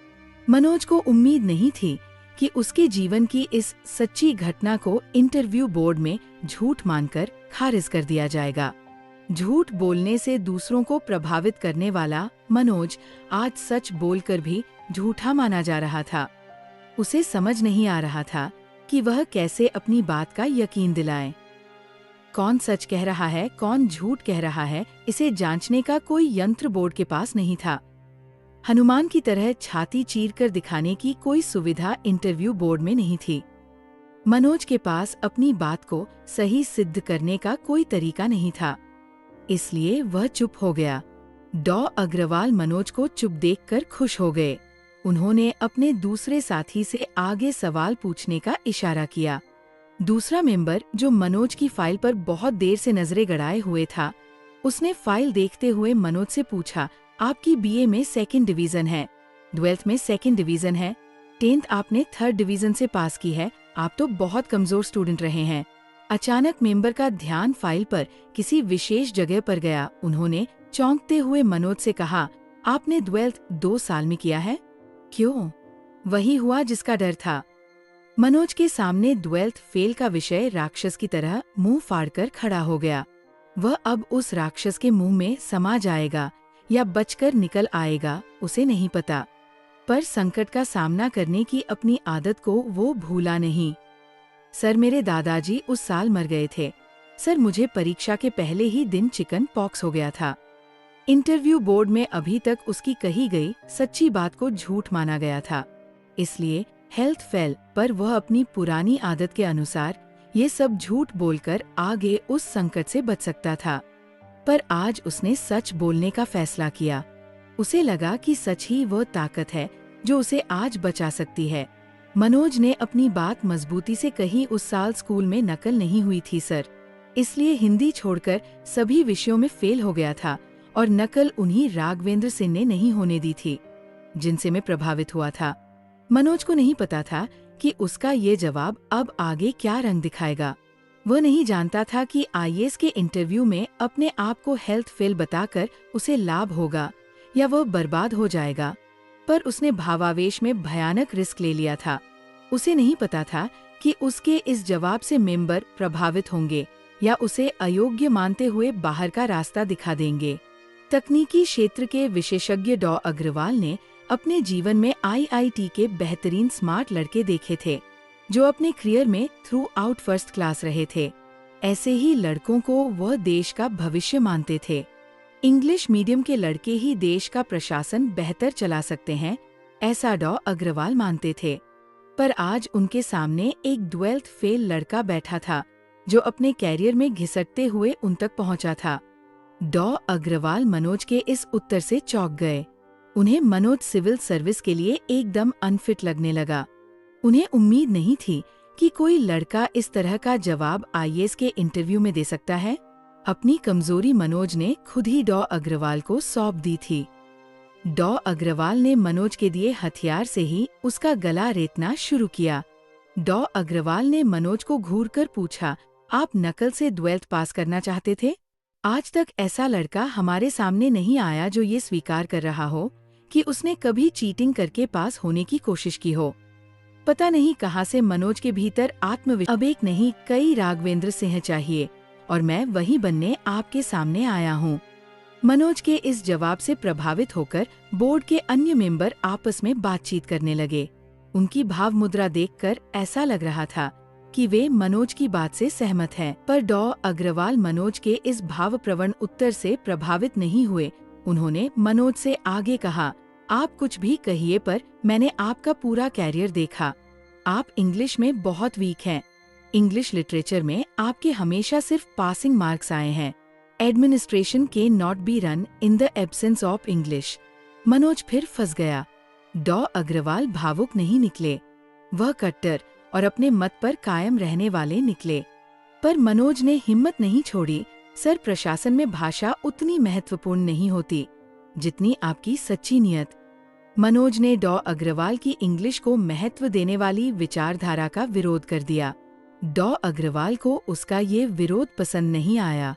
[SPEAKER 1] मनोज को उम्मीद नहीं थी कि उसके जीवन की इस सच्ची घटना को इंटरव्यू बोर्ड में झूठ मानकर खारिज कर दिया जाएगा। झूठ बोलने से दूसरों को प्रभावित करने वाला मनोज आज सच बोलकर भी झूठा माना जा रहा था। उसे समझ नहीं आ रहा था कि वह कैसे अपनी बात का यकीन दिलाए। कौन सच कह रहा है, कौन झूठ कह रहा है, इसे जांचने का कोई यंत्र बोर्ड के पास नहीं था। हनुमान की तरह छाती चीरकर दिखाने की कोई सुविधा इंटरव्यू बोर्ड में नहीं थी। मनोज के पास अपनी बात को सही सिद्ध करने का कोई तरीका नहीं था, इसलिए वह चुप हो गया। डॉ अग्रवाल मनोज को चुप देखकर खुश हो गए। उन्होंने अपने दूसरे साथी से आगे सवाल पूछने का इशारा किया। दूसरा मेंबर, जो मनोज की फाइल पर बहुत देर से नजरें गड़ाए हुए था, उसने फाइल देखते हुए मनोज से पूछा, आपकी बीए में 2nd डिवीजन है, 12th में 2nd डिवीजन है, 10th आपने 3rd डिवीजन से पास की है, आप तो बहुत कमजोर स्टूडेंट रहे हैं। अचानक मेंबर का ध्यान फाइल पर किसी विशेष जगह पर गया। उन्होंने चौंकते हुए मनोज से कहा, आपने 12th 2 साल में किया है? क्यों? वही हुआ जिसका डर था। मनोज के सामने 12th फेल का विषय राक्षस की तरह मुंह फाड़कर खड़ा हो गया। वह अब उस राक्षस के मुंह में समा जाएगा या बचकर निकल आएगा, उसे नहीं पता। पर संकट का सामना करने की अपनी आदत को वो भूला नहीं। सर, मेरे दादाजी उस साल मर गए थे। सर, मुझे परीक्षा के पहले ही दिन चिकन पॉक्स हो गया था। इंटरव्यू बोर्ड में अभी तक उसकी कही गई सच्ची बात को झूठ माना गया था, इसलिए हेल्थ फेल पर वह अपनी पुरानी आदत के अनुसार ये सब झूठ बोलकर आगे उस संकट से बच सकता था। पर आज उसने सच बोलने का फैसला किया। उसे लगा कि सच ही वह ताकत है जो उसे आज बचा सकती है। मनोज ने अपनी बात मजबूती से कही, उस साल स्कूल में नकल नहीं हुई थी सर, इसलिए हिंदी छोड़कर सभी विषयों में फेल हो गया था और नकल उन्हीं राघवेंद्र सिंह ने नहीं होने दी थी जिनसे मैं प्रभावित हुआ था। मनोज को नहीं पता था कि उसका ये जवाब अब आगे क्या रंग दिखाएगा। वह नहीं जानता था कि आईएएस के इंटरव्यू में अपने आप को हेल्थ फेल बताकर उसे लाभ होगा या वह बर्बाद हो जाएगा। पर उसने भावावेश में भयानक रिस्क ले लिया था। उसे नहीं पता था कि उसके इस जवाब से मेंबर प्रभावित होंगे या उसे अयोग्य मानते हुए बाहर का रास्ता दिखा देंगे। तकनीकी क्षेत्र के विशेषज्ञ डॉ अग्रवाल ने अपने जीवन में आईआईटी के बेहतरीन स्मार्ट लड़के देखे थे जो अपने करियर में थ्रू आउट फर्स्ट क्लास रहे थे। ऐसे ही लड़कों को वह देश का भविष्य मानते थे। इंग्लिश मीडियम के लड़के ही देश का प्रशासन बेहतर चला सकते हैं, ऐसा डॉ अग्रवाल मानते थे। पर आज उनके सामने एक 12th फेल लड़का बैठा था जो अपने कैरियर में घिसटते हुए उन तक पहुंचा था। डॉ अग्रवाल मनोज के इस उत्तर से चौंक गए। उन्हें मनोज सिविल सर्विस के लिए एकदम अनफिट लगने लगा। उन्हें उम्मीद नहीं थी कि कोई लड़का इस तरह का जवाब आईएएस के इंटरव्यू में दे सकता है। अपनी कमजोरी मनोज ने खुद ही डॉ अग्रवाल को सौंप दी थी। डॉ अग्रवाल ने मनोज के दिए हथियार से ही उसका गला रेतना शुरू किया। डॉ अग्रवाल ने मनोज को घूरकर पूछा, आप नकल से 12th पास करना चाहते थे? आज तक ऐसा लड़का हमारे सामने नहीं आया जो ये स्वीकार कर रहा हो कि उसने कभी चीटिंग करके पास होने की कोशिश की हो। पता नहीं कहां से मनोज के भीतर आत्मविश्वास, अब एक नहीं कई राघवेंद्र सिंह चाहिए और मैं वही बनने आपके सामने आया हूँ। मनोज के इस जवाब से प्रभावित होकर बोर्ड के अन्य मेंबर आपस में बातचीत करने लगे। उनकी भाव मुद्रा देखकर ऐसा लग रहा था कि वे मनोज की बात से सहमत हैं, पर डॉ अग्रवाल मनोज के इस भावप्रवण उत्तर से प्रभावित नहीं हुए। उन्होंने मनोज से आगे कहा, आप कुछ भी कहिए पर मैंने आपका पूरा कैरियर देखा। आप इंग्लिश में बहुत वीक हैं। इंग्लिश लिटरेचर में आपके हमेशा सिर्फ पासिंग मार्क्स आए हैं। एडमिनिस्ट्रेशन के not be run in the absence of English. Manoj फिर फंस गया। डॉ अग्रवाल भावुक नहीं निकले, वह कट्टर और अपने मत पर कायम रहने वाले निकले। पर मनोज ने हिम्मत नहीं छोड़ी। सर, प्रशासन में भाषा उतनी महत्वपूर्ण नहीं होती जितनी आपकी सच्ची नियत। मनोज ने डॉ अग्रवाल की इंग्लिश को महत्व देने वाली विचारधारा का विरोध कर दिया। डॉ अग्रवाल को उसका ये विरोध पसंद नहीं आया।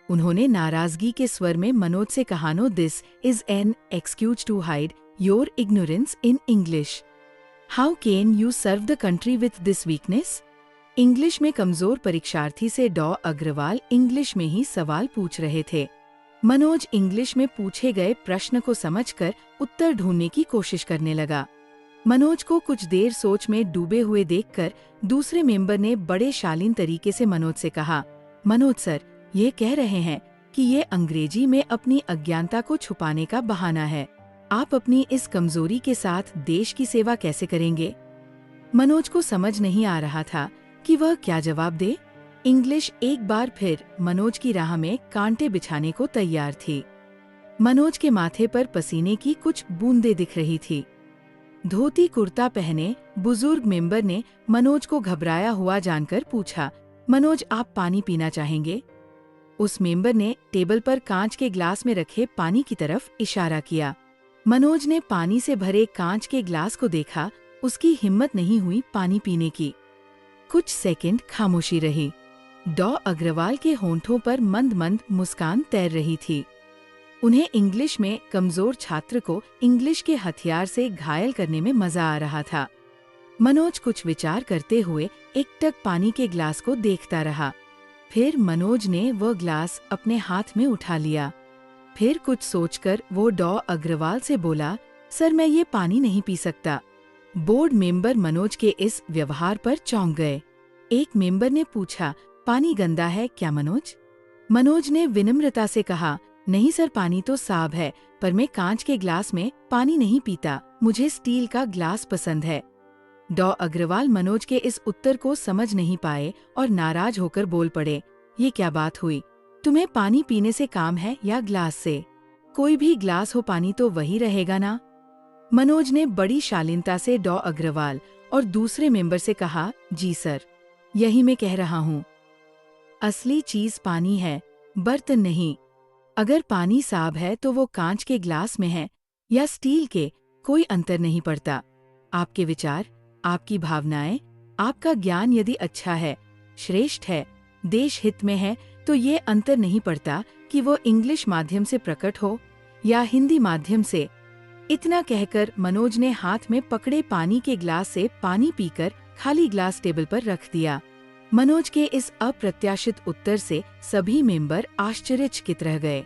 [SPEAKER 1] उन्होंने नाराजगी के स्वर में मनोज से कहा, no this is an excuse to hide your ignorance in English. How can you serve the country with this weakness? English में कमजोर परीक्षार्थी से डॉ अग्रवाल इंग्लिश में ही सवाल पूछ रहे थे। मनोज इंग्लिश में पूछे गए प्रश्न को समझकर उत्तर ढूंढने की कोशिश करने लगा। मनोज को कुछ देर सोच में डूबे हुए देखकर दूसरे मेंबर ने बड़े शालीन तरीके से मनोज से कहा, मनोज सर, ये कह रहे हैं कि ये अंग्रेजी में अपनी अज्ञानता को छुपाने का बहाना है। आप अपनी इस कमजोरी के साथ देश की सेवा कैसे करेंगे? मनोज को समझ नहीं आ रहा था कि वह क्या जवाब दे। इंग्लिश एक बार फिर मनोज की राह में कांटे बिछाने को तैयार थी। मनोज के माथे पर पसीने की कुछ बूंदें दिख रही थी। धोती कुर्ता पहने बुजुर्ग मेंबर ने मनोज को घबराया हुआ जानकर पूछा, मनोज, आप पानी पीना चाहेंगे? उस मेंबर ने टेबल पर कांच के ग्लास में रखे पानी की तरफ इशारा किया। मनोज ने पानी से भरे कांच के ग्लास को देखा। उसकी हिम्मत नहीं हुई पानी पीने की। कुछ सेकंड खामोशी रही। डॉ अग्रवाल के होंठों पर मंद मंद मुस्कान तैर रही थी। उन्हें इंग्लिश में कमजोर छात्र को इंग्लिश के हथियार से घायल करने में मजा आ रहा था। मनोज कुछ विचार करते हुए एकटक पानी के ग्लास को देखता रहा। फिर मनोज ने वह ग्लास अपने हाथ में उठा लिया। फिर कुछ सोचकर वो डॉ अग्रवाल से बोला, सर, मैं ये पानी नहीं पी सकता। बोर्ड मेंबर मनोज के इस व्यवहार पर चौंक गए। एक मेंबर ने पूछा, पानी गंदा है क्या मनोज? मनोज ने विनम्रता से कहा, नहीं सर, पानी तो साफ है, पर मैं कांच के ग्लास में पानी नहीं पीता, मुझे स्टील का ग्लास पसंद है। डॉ अग्रवाल मनोज के इस उत्तर को समझ नहीं पाए और नाराज होकर बोल पड़े, ये क्या बात हुई? तुम्हें पानी पीने से काम है या ग्लास से? कोई भी ग्लास हो, पानी तो वही रहेगा ना। मनोज ने बड़ी शालीनता से डॉ अग्रवाल और दूसरे मेंबर से कहा, जी सर, यही मैं कह रहा हूँ। असली चीज पानी है, बर्तन नहीं। अगर पानी साफ है तो वो कांच के ग्लास में है या स्टील के, कोई अंतर नहीं पड़ता। आपके विचार, आपकी भावनाएं, आपका ज्ञान यदि अच्छा है, श्रेष्ठ है, देश हित में है, तो ये अंतर नहीं पड़ता कि वो इंग्लिश माध्यम से प्रकट हो या हिंदी माध्यम से। इतना कहकर मनोज ने हाथ में पकड़े पानी के ग्लास से पानी पीकर खाली ग्लास टेबल पर रख दिया। मनोज के इस अप्रत्याशित उत्तर से सभी मेंबर आश्चर्यचकित रह गए।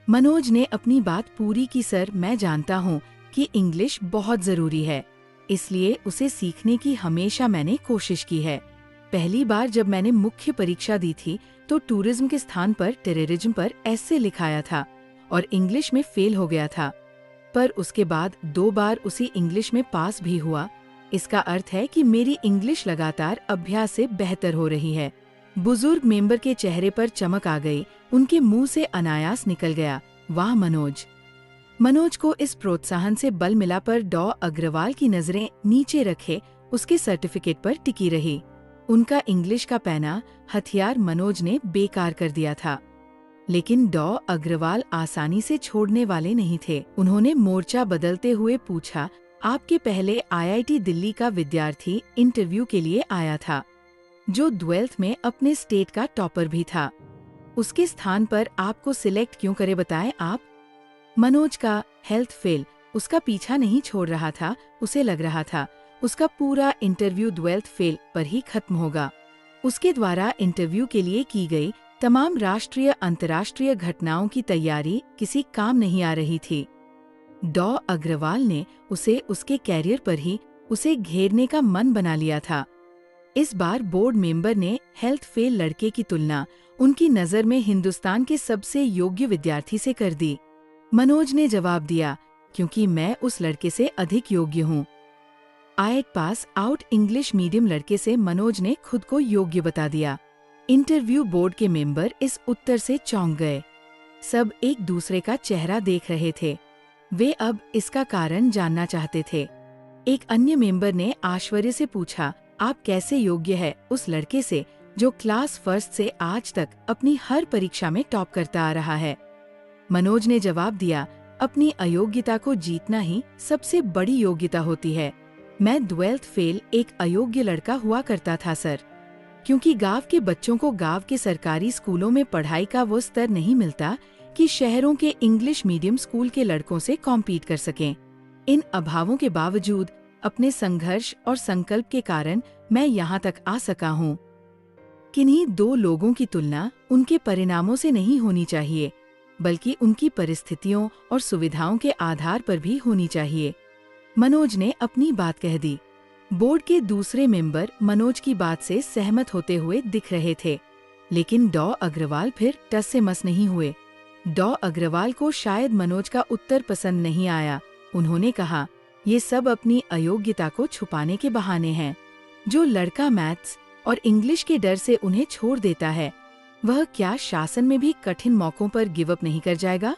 [SPEAKER 1] मनोज ने अपनी बात पूरी की, सर, मैं जानता हूँ कि इंग्लिश बहुत जरूरी है, इसलिए उसे सीखने की हमेशा मैंने कोशिश की है। पहली बार जब मैंने मुख्य परीक्षा दी थी तो टूरिज्म के स्थान पर टेररिज्म पर ऐसे लिखाया था और इंग्लिश में फेल हो गया था, पर उसके बाद 2 बार उसी इंग्लिश में पास भी हुआ। इसका अर्थ है कि मेरी इंग्लिश लगातार अभ्यास से बेहतर हो रही है। बुजुर्ग मेंबर के चेहरे पर चमक आ गई, उनके मुंह से अनायास निकल गया, वाह मनोज। मनोज को इस प्रोत्साहन से बल मिला, पर डॉ अग्रवाल की नजरें नीचे रखे उसके सर्टिफिकेट पर टिकी रही। उनका इंग्लिश का पैना हथियार मनोज ने बेकार कर दिया था। लेकिन डॉ अग्रवाल आसानी से छोड़ने वाले नहीं थे। उन्होंने मोर्चा बदलते हुए पूछा, आपके पहले आईआईटी दिल्ली का विद्यार्थी इंटरव्यू के लिए आया था, जो 12th में अपने स्टेट का टॉपर भी था। उसके स्थान पर आपको सिलेक्ट क्यों करे, बताएं आप? मनोज का हेल्थ फेल उसका पीछा नहीं छोड़ रहा था। उसे लग रहा था उसका पूरा इंटरव्यू 12th फेल पर ही खत्म होगा। उसके द्वारा इंटरव्यू के लिए की गई तमाम राष्ट्रीय अंतर्राष्ट्रीय घटनाओं की तैयारी किसी काम नहीं आ रही थी। डॉ अग्रवाल ने उसे उसके कैरियर पर ही उसे घेरने का मन बना लिया था। इस बार बोर्ड मेंबर ने हेल्थ फेल लड़के की तुलना उनकी नजर में हिंदुस्तान के सबसे योग्य विद्यार्थी से कर दी। मनोज ने जवाब दिया, क्योंकि मैं उस लड़के से अधिक योग्य हूँ। IIT pass out English medium लड़के से मनोज ने खुद को योग्य बता दिया। इंटरव्यू बोर्ड के मेंबर इस उत्तर से चौंक गए। सब एक दूसरे का चेहरा देख रहे थे। वे अब इसका कारण जानना चाहते थे। एक अन्य मेंबर ने आश्चर्य से पूछा, आप कैसे योग्य है उस लड़के से जो क्लास फर्स्ट से आज तक अपनी हर परीक्षा में टॉप करता आ रहा है? मनोज ने जवाब दिया, अपनी अयोग्यता को जीतना ही सबसे बड़ी योग्यता होती है। मैं 12th फेल एक अयोग्य लड़का हुआ करता था सर, क्योंकि गांव के बच्चों को गांव के सरकारी स्कूलों में पढ़ाई का वो स्तर नहीं मिलता कि शहरों के इंग्लिश मीडियम स्कूल के लड़कों से कॉम्पीट कर सकें। इन अभावों के बावजूद अपने संघर्ष और संकल्प के कारण मैं यहाँ तक आ सका हूँ। किन्हीं 2 लोगों की तुलना उनके परिणामों से नहीं होनी चाहिए, बल्कि उनकी परिस्थितियों और सुविधाओं के आधार पर भी होनी चाहिए। मनोज ने अपनी बात कह दी। बोर्ड के दूसरे मेंबर मनोज की बात से सहमत होते हुए दिख रहे थे, लेकिन डॉ अग्रवाल फिर टस से मस नहीं हुए। डॉ अग्रवाल को शायद मनोज का उत्तर पसंद नहीं आया उन्होंने कहा, ये सब अपनी अयोग्यता को छुपाने के बहाने हैं। जो लड़का मैथ्स और इंग्लिश के डर से उन्हें छोड़ देता है, वह क्या शासन में भी कठिन मौकों पर गिव अप नहीं कर जाएगा?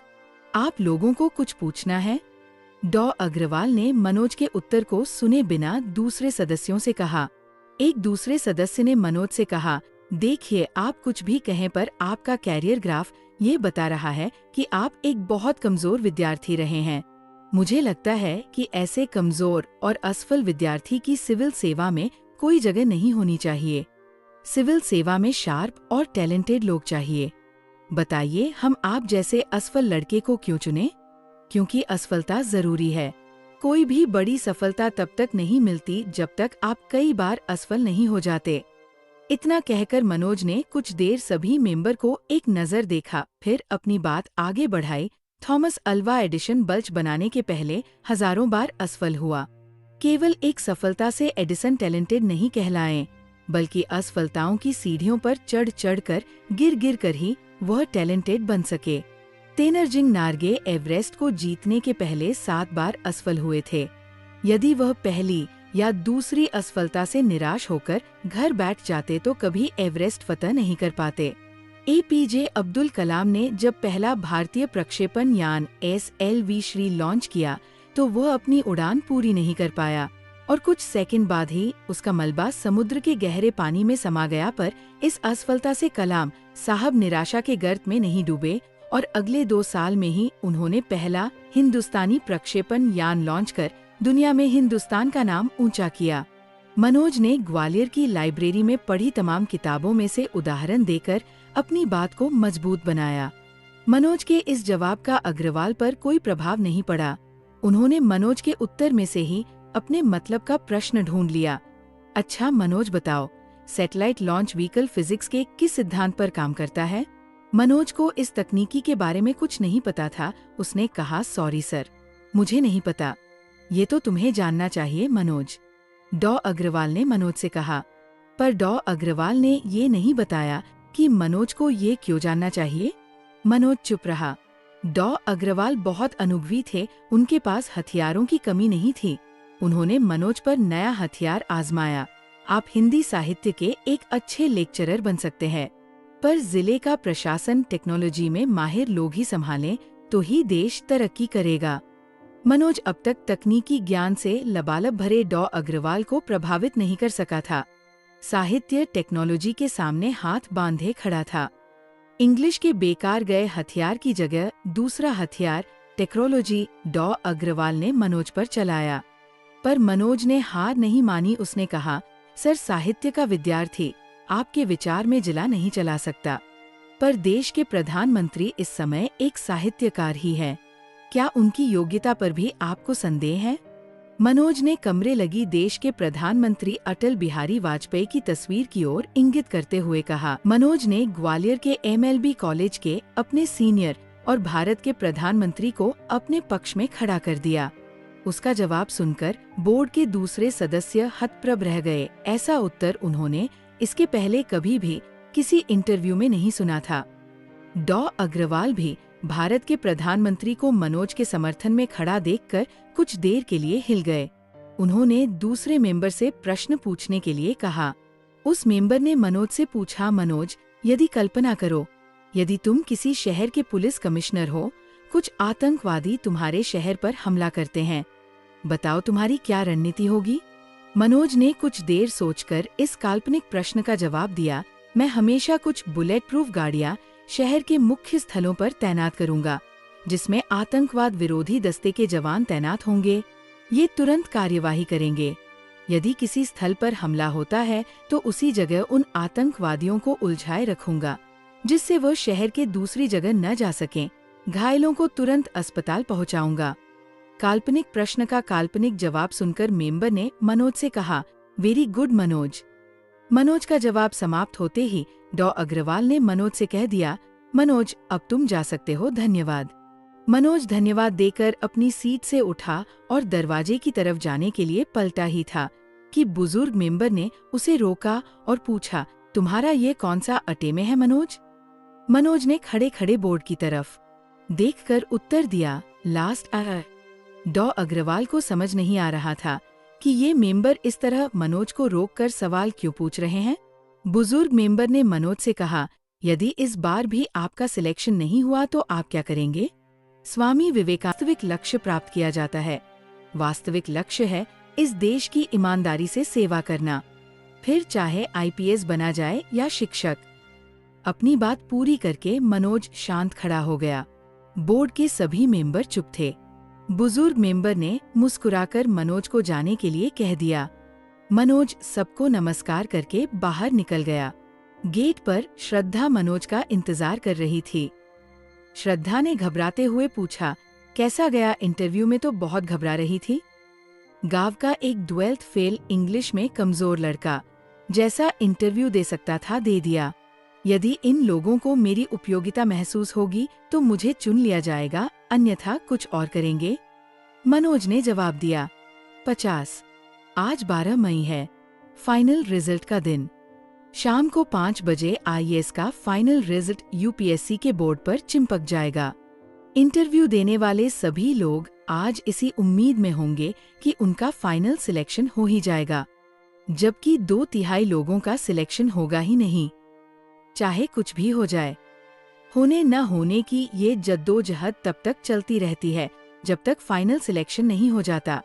[SPEAKER 1] आप लोगों को कुछ पूछना है? डॉ अग्रवाल ने मनोज के उत्तर को सुने बिना दूसरे सदस्यों से कहा। एक दूसरे सदस्य ने मनोज से कहा, देखिए, आप कुछ भी कहें पर आपका कैरियर ग्राफ ये बता रहा है कि आप एक बहुत कमजोर विद्यार्थी रहे हैं। मुझे लगता है कि ऐसे कमजोर और असफल विद्यार्थी की सिविल सेवा में कोई जगह नहीं होनी चाहिए। सिविल सेवा में शार्प और टैलेंटेड लोग चाहिए। बताइए, हम आप जैसे असफल लड़के को क्यों चुने? क्योंकि असफलता जरूरी है। कोई भी बड़ी सफलता तब तक नहीं मिलती जब तक आप कई बार असफल नहीं हो जाते। इतना कहकर मनोज ने कुछ देर सभी मेंबर को एक नजर देखा, फिर अपनी बात आगे बढ़ाई। थॉमस अल्वा एडिशन बल्ब बनाने के पहले हजारों बार असफल हुआ। केवल एक सफलता से एडिसन टैलेंटेड नहीं कहलाए, बल्कि असफलताओं की सीढ़ियों पर चढ़ चढ़ कर, गिर गिर कर ही वह टैलेंटेड बन सके। तेनजिंग नार्गे एवरेस्ट को जीतने के पहले 7 बार असफल हुए थे। यदि वह पहली या दूसरी असफलता से निराश होकर घर बैठ जाते तो कभी एवरेस्ट फतह नहीं कर पाते। एपीजे अब्दुल कलाम ने जब पहला भारतीय प्रक्षेपण यान SLV श्री लॉन्च किया तो वह अपनी उड़ान पूरी नहीं कर पाया और कुछ सेकंड बाद ही उसका मलबा समुद्र के गहरे पानी में समा गया। पर इस असफलता से कलाम साहब निराशा के गर्त में नहीं डूबे और अगले 2 साल में ही उन्होंने पहला हिंदुस्तानी प्रक्षेपण यान लॉन्च कर दुनिया में हिंदुस्तान का नाम ऊंचा किया। मनोज ने ग्वालियर की लाइब्रेरी में पढ़ी तमाम किताबों में से उदाहरण देकर अपनी बात को मजबूत बनाया। मनोज के इस जवाब का अग्रवाल पर कोई प्रभाव नहीं पड़ा। उन्होंने मनोज के उत्तर में से ही अपने मतलब का प्रश्न ढूंढ लिया। अच्छा मनोज, बताओ, सैटेलाइट लॉन्च व्हीकल फिजिक्स के किस सिद्धांत पर काम करता है? मनोज को इस तकनीकी के बारे में कुछ नहीं पता था। उसने कहा, सॉरी सर, मुझे नहीं पता। ये तो तुम्हें जानना चाहिए मनोज, डॉ अग्रवाल ने मनोज से कहा। पर डॉ अग्रवाल ने ये नहीं बताया कि मनोज को ये क्यों जानना चाहिए। मनोज चुप रहा। डॉ अग्रवाल बहुत अनुभवी थे, उनके पास हथियारों की कमी नहीं थी। उन्होंने मनोज पर नया हथियार आजमाया। आप हिंदी साहित्य के एक अच्छे लेक्चरर बन सकते हैं, पर जिले का प्रशासन टेक्नोलॉजी में माहिर लोग ही संभालें तो ही देश तरक्की करेगा। मनोज अब तक तकनीकी ज्ञान से लबालब भरे डॉ अग्रवाल को प्रभावित नहीं कर सका था। साहित्य टेक्नोलॉजी के सामने हाथ बांधे खड़ा था। इंग्लिश के बेकार गए हथियार की जगह दूसरा हथियार टेक्नोलॉजी डॉ अग्रवाल ने मनोज पर चलाया। पर मनोज ने हार नहीं मानी। उसने कहा, सर, साहित्य का विद्यार्थी आपके विचार में जिला नहीं चला सकता, पर देश के प्रधानमंत्री इस समय एक साहित्यकार ही है। क्या उनकी योग्यता पर भी आपको संदेह है? मनोज ने कमरे लगी देश के प्रधानमंत्री अटल बिहारी वाजपेयी की तस्वीर की ओर इंगित करते हुए कहा। मनोज ने ग्वालियर के MLB कॉलेज के अपने सीनियर और भारत के प्रधानमंत्री को अपने पक्ष में खड़ा कर दिया। उसका जवाब सुनकर बोर्ड के दूसरे सदस्य हतप्रभ रह गए। ऐसा उत्तर उन्होंने इसके पहले कभी भी किसी इंटरव्यू में नहीं सुना था। डॉ अग्रवाल भी भारत के प्रधानमंत्री को मनोज के समर्थन में खड़ा देखकर कुछ देर के लिए हिल गए। उन्होंने दूसरे मेंबर से प्रश्न पूछने के लिए कहा। उस मेंबर ने मनोज से पूछा, मनोज, यदि कल्पना करो, यदि तुम किसी शहर के पुलिस कमिश्नर हो, कुछ आतंकवादी तुम्हारे शहर पर हमला करते हैं, बताओ तुम्हारी क्या रणनीति होगी? मनोज ने कुछ देर सोचकर इस काल्पनिक प्रश्न का जवाब दिया, मैं हमेशा कुछ बुलेट प्रूफ गाड़ियां शहर के मुख्य स्थलों पर तैनात करूंगा, जिसमें आतंकवाद विरोधी दस्ते के जवान तैनात होंगे। ये तुरंत कार्यवाही करेंगे। यदि किसी स्थल पर हमला होता है तो उसी जगह उन आतंकवादियों को उलझाए रखूंगा, जिससे वो शहर के दूसरी जगह न जा सकें। घायलों को तुरंत अस्पताल पहुंचाऊंगा। काल्पनिक प्रश्न का काल्पनिक जवाब सुनकर मेंबर ने मनोज से कहा, वेरी गुड मनोज। मनोज का जवाब समाप्त होते ही डॉ अग्रवाल ने मनोज से कह दिया, मनोज, अब तुम जा सकते हो, धन्यवाद। मनोज धन्यवाद देकर अपनी सीट से उठा और दरवाजे की तरफ जाने के लिए पलटा ही था कि बुजुर्ग मेंबर ने उसे रोका और पूछा, तुम्हारा ये कौन सा अटे में है मनोज? मनोज ने खड़े खड़े बोर्ड की तरफ देखकर उत्तर दिया, लास्ट ईयर। डॉ अग्रवाल को समझ नहीं आ रहा था कि ये मेंबर इस तरह मनोज को रोककर सवाल क्यों पूछ रहे हैं। बुजुर्ग मेंबर ने मनोज से कहा, यदि इस बार भी आपका सिलेक्शन नहीं हुआ तो आप क्या करेंगे? स्वामी विवेकानंद, वास्तविक लक्ष्य प्राप्त किया जाता है। वास्तविक लक्ष्य है इस देश की ईमानदारी से सेवा करना, फिर चाहे आईपीएस बना जाए या शिक्षक। अपनी बात पूरी करके मनोज शांत खड़ा हो गया। बोर्ड के सभी मेंबर चुप थे। बुजुर्ग मेंबर ने मुस्कुराकर मनोज को जाने के लिए कह दिया। मनोज सबको नमस्कार करके बाहर निकल गया। गेट पर श्रद्धा मनोज का इंतजार कर रही थी। श्रद्धा ने घबराते हुए पूछा, कैसा गया इंटरव्यू? में तो बहुत घबरा रही थी। गांव का एक 12th फेल इंग्लिश में कमजोर लड़का जैसा इंटरव्यू दे सकता था दे दिया। यदि इन लोगों को मेरी उपयोगिता महसूस होगी तो मुझे चुन लिया जाएगा, अन्यथा कुछ और करेंगे। मनोज ने जवाब दिया। 50। आज 12 मई है, फाइनल रिजल्ट का दिन। शाम को 5 बजे आईएएस का फाइनल रिजल्ट यूपीएससी के बोर्ड पर चिपक जाएगा। इंटरव्यू देने वाले सभी लोग आज इसी उम्मीद में होंगे कि उनका फाइनल सिलेक्शन हो ही जाएगा, जबकि 2/3 लोगों का सिलेक्शन होगा ही नहीं। चाहे कुछ भी हो जाए, होने न होने की ये जद्दोजहद तब तक चलती रहती है जब तक फाइनल सिलेक्शन नहीं हो जाता।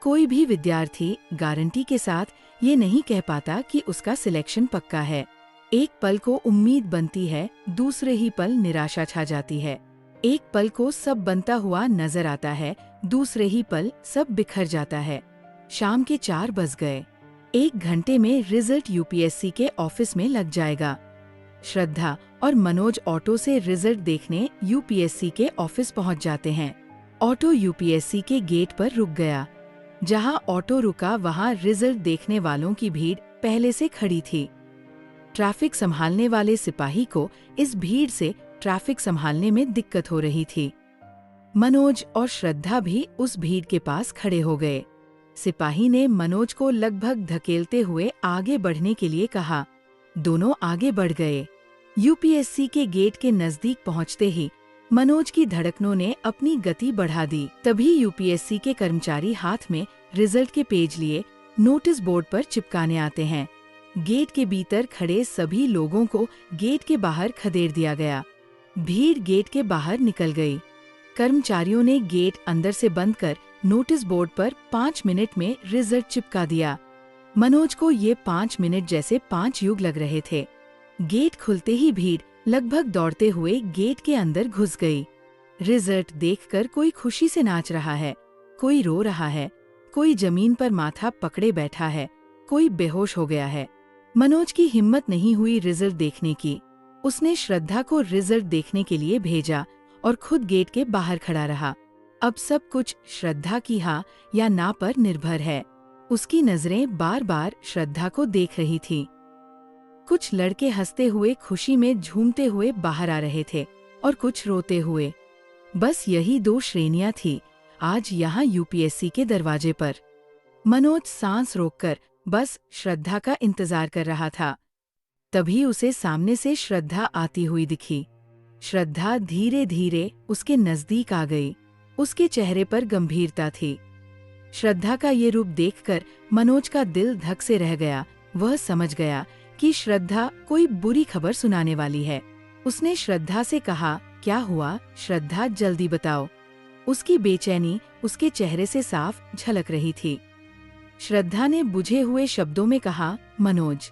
[SPEAKER 1] कोई भी विद्यार्थी गारंटी के साथ ये नहीं कह पाता कि उसका सिलेक्शन पक्का है। एक पल को उम्मीद बनती है, दूसरे ही पल निराशा छा जाती है। एक पल को सब बनता हुआ नजर आता है, दूसरे ही पल सब बिखर जाता है। शाम के 4 बज गए। 1 घंटे में रिजल्ट यूपीएससी के ऑफिस में लग जाएगा। श्रद्धा और मनोज ऑटो से रिजल्ट देखने यूपीएससी के ऑफिस पहुंच जाते हैं। ऑटो यूपीएससी के गेट पर रुक गया। जहां ऑटो रुका वहां रिजल्ट देखने वालों की भीड़ पहले से खड़ी थी। ट्रैफिक संभालने वाले सिपाही को इस भीड़ से ट्रैफिक संभालने में दिक्कत हो रही थी। मनोज और श्रद्धा भी उस भीड़ के पास खड़े हो गए। सिपाही ने मनोज को लगभग धकेलते हुए आगे बढ़ने के लिए कहा। दोनों आगे बढ़ गए। यूपीएससी के गेट के नजदीक पहुंचते ही मनोज की धड़कनों ने अपनी गति बढ़ा दी। तभी यूपीएससी के कर्मचारी हाथ में रिजल्ट के पेज लिए नोटिस बोर्ड पर चिपकाने आते हैं। गेट के भीतर खड़े सभी लोगों को गेट के बाहर खदेड़ दिया गया। भीड़ गेट के बाहर निकल गई। कर्मचारियों ने गेट अंदर से बंद कर नोटिस बोर्ड पर 5 मिनट में रिजल्ट चिपका दिया। मनोज को ये 5 मिनट जैसे 5 युग लग रहे थे। गेट खुलते ही भीड़ लगभग दौड़ते हुए गेट के अंदर घुस गई। रिजल्ट देखकर कोई खुशी से नाच रहा है, कोई रो रहा है, कोई जमीन पर माथा पकड़े बैठा है, कोई बेहोश हो गया है। मनोज की हिम्मत नहीं हुई रिजल्ट देखने की। उसने श्रद्धा को रिजल्ट देखने के लिए भेजा और खुद गेट के बाहर खड़ा रहा। अब सब कुछ श्रद्धा की हाँ या ना पर निर्भर है। उसकी नजरें बार बार श्रद्धा को देख रही थी। कुछ लड़के हंसते हुए खुशी में झूमते हुए बाहर आ रहे थे और कुछ रोते हुए। बस यही 2 श्रेणियां थी आज यहाँ यूपीएससी के दरवाजे पर। मनोज सांस रोककर बस श्रद्धा का इंतजार कर रहा था। तभी उसे सामने से श्रद्धा आती हुई दिखी। श्रद्धा धीरे धीरे उसके नजदीक आ गई। उसके चेहरे पर गंभीरता थी। श्रद्धा का ये रूप देखकर मनोज का दिल धक से रह गया। वह समझ गया कि श्रद्धा कोई बुरी खबर सुनाने वाली है। उसने श्रद्धा से कहा, क्या हुआ श्रद्धा, जल्दी बताओ। उसकी बेचैनी उसके चेहरे से साफ झलक रही थी। श्रद्धा ने बुझे हुए शब्दों में कहा, मनोज।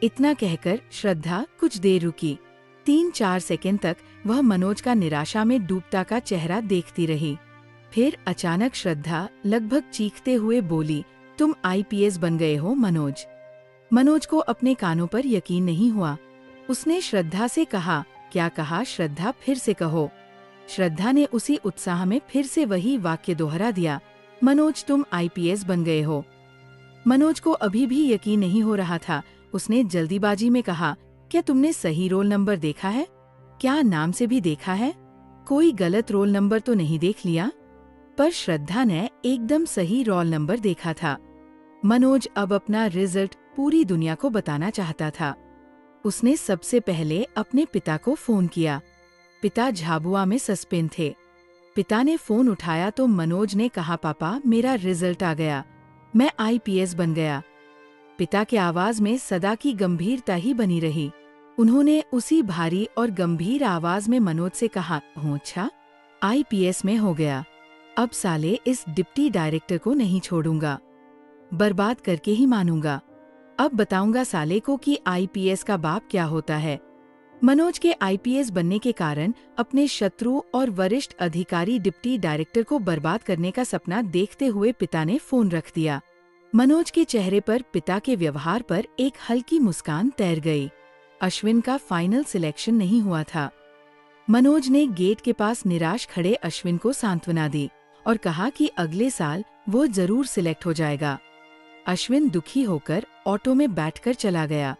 [SPEAKER 1] इतना कहकर श्रद्धा कुछ देर रुकी। 3-4 सेकंड तक वह मनोज का निराशा में डूबता का चेहरा देखती रही। फिर अचानक श्रद्धा लगभग चीखते हुए बोली, तुम आईपीएस बन गए हो मनोज। मनोज को अपने कानों पर यकीन नहीं हुआ। उसने श्रद्धा से कहा, क्या कहा श्रद्धा, फिर से कहो। श्रद्धा ने उसी उत्साह में फिर से वही वाक्य दोहरा दिया, मनोज तुम आईपीएस बन गए हो। मनोज को अभी भी यकीन नहीं हो रहा था। उसने जल्दीबाजी में कहा, क्या तुमने सही रोल नंबर देखा है? क्या नाम से भी देखा है? कोई गलत रोल नंबर तो नहीं देख लिया? पर श्रद्धा ने एकदम सही रोल नंबर देखा था। मनोज अब अपना रिजल्ट पूरी दुनिया को बताना चाहता था। उसने सबसे पहले अपने पिता को फोन किया। पिता झाबुआ में सस्पेंड थे। पिता ने फोन उठाया तो मनोज ने कहा, पापा मेरा रिजल्ट आ गया, मैं IPS बन गया। पिता के आवाज में सदा की गंभीरता ही बनी रही। उन्होंने उसी भारी और गंभीर आवाज में मनोज से कहा, अच्छा, IPS में हो गया, अब साले इस डिप्टी डायरेक्टर को नहीं छोड़ूंगा, बर्बाद करके ही मानूंगा। अब बताऊंगा साले को कि IPS का बाप क्या होता है। मनोज के IPS बनने के कारण अपने शत्रु और वरिष्ठ अधिकारी डिप्टी डायरेक्टर को बर्बाद करने का सपना देखते हुए पिता ने फोन रख दिया। मनोज के चेहरे पर पिता के व्यवहार पर एक हल्की मुस्कान तैर गई। अश्विन का फाइनल सिलेक्शन नहीं हुआ था। मनोज ने गेट के पास निराश खड़े अश्विन को सांत्वना दी और कहा कि अगले साल वो जरूर सिलेक्ट हो जाएगा। अश्विन दुखी होकर ऑटो में बैठकर चला गया।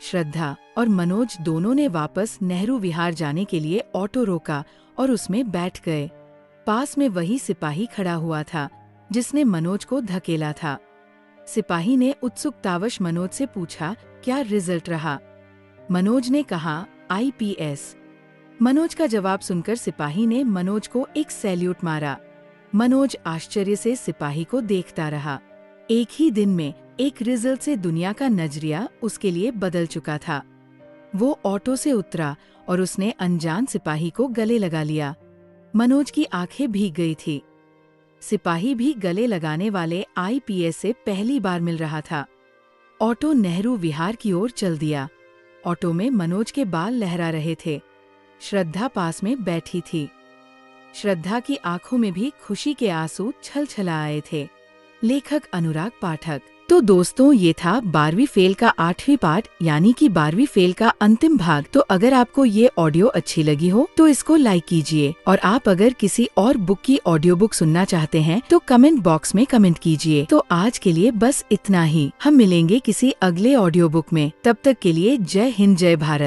[SPEAKER 1] श्रद्धा और मनोज दोनों ने वापस नेहरू विहार जाने के लिए ऑटो रोका और उसमें बैठ गए। पास में वही सिपाही खड़ा हुआ था जिसने मनोज को धकेला था। सिपाही ने उत्सुकतावश मनोज से पूछा, क्या रिजल्ट रहा? मनोज ने कहा, IPS। मनोज का जवाब सुनकर सिपाही ने मनोज को एक सैल्यूट मारा। मनोज आश्चर्य से सिपाही को देखता रहा। एक ही दिन में एक रिजल्ट से दुनिया का नजरिया उसके लिए बदल चुका था। वो ऑटो से उतरा और उसने अनजान सिपाही को गले लगा लिया। मनोज की आंखें भीग गई थी। सिपाही भी गले लगाने वाले IPS से पहली बार मिल रहा था। ऑटो नेहरू विहार की ओर चल दिया। ऑटो में मनोज के बाल लहरा रहे थे। श्रद्धा पास में बैठी थी। श्रद्धा की आंखों में भी खुशी के आंसू छलछला आए थे। लेखक अनुराग पाठक। तो दोस्तों, ये था 12वीं फेल का 8वीं पार्ट, यानी कि 12वीं फेल का अंतिम भाग। तो अगर आपको ये ऑडियो अच्छी लगी हो तो इसको लाइक कीजिए, और आप अगर किसी और बुक की ऑडियो बुक सुनना चाहते हैं तो कमेंट बॉक्स में कमेंट कीजिए। तो आज के लिए बस इतना ही। हम मिलेंगे किसी अगले ऑडियो बुक में। तब तक के लिए जय हिंद, जय भारत।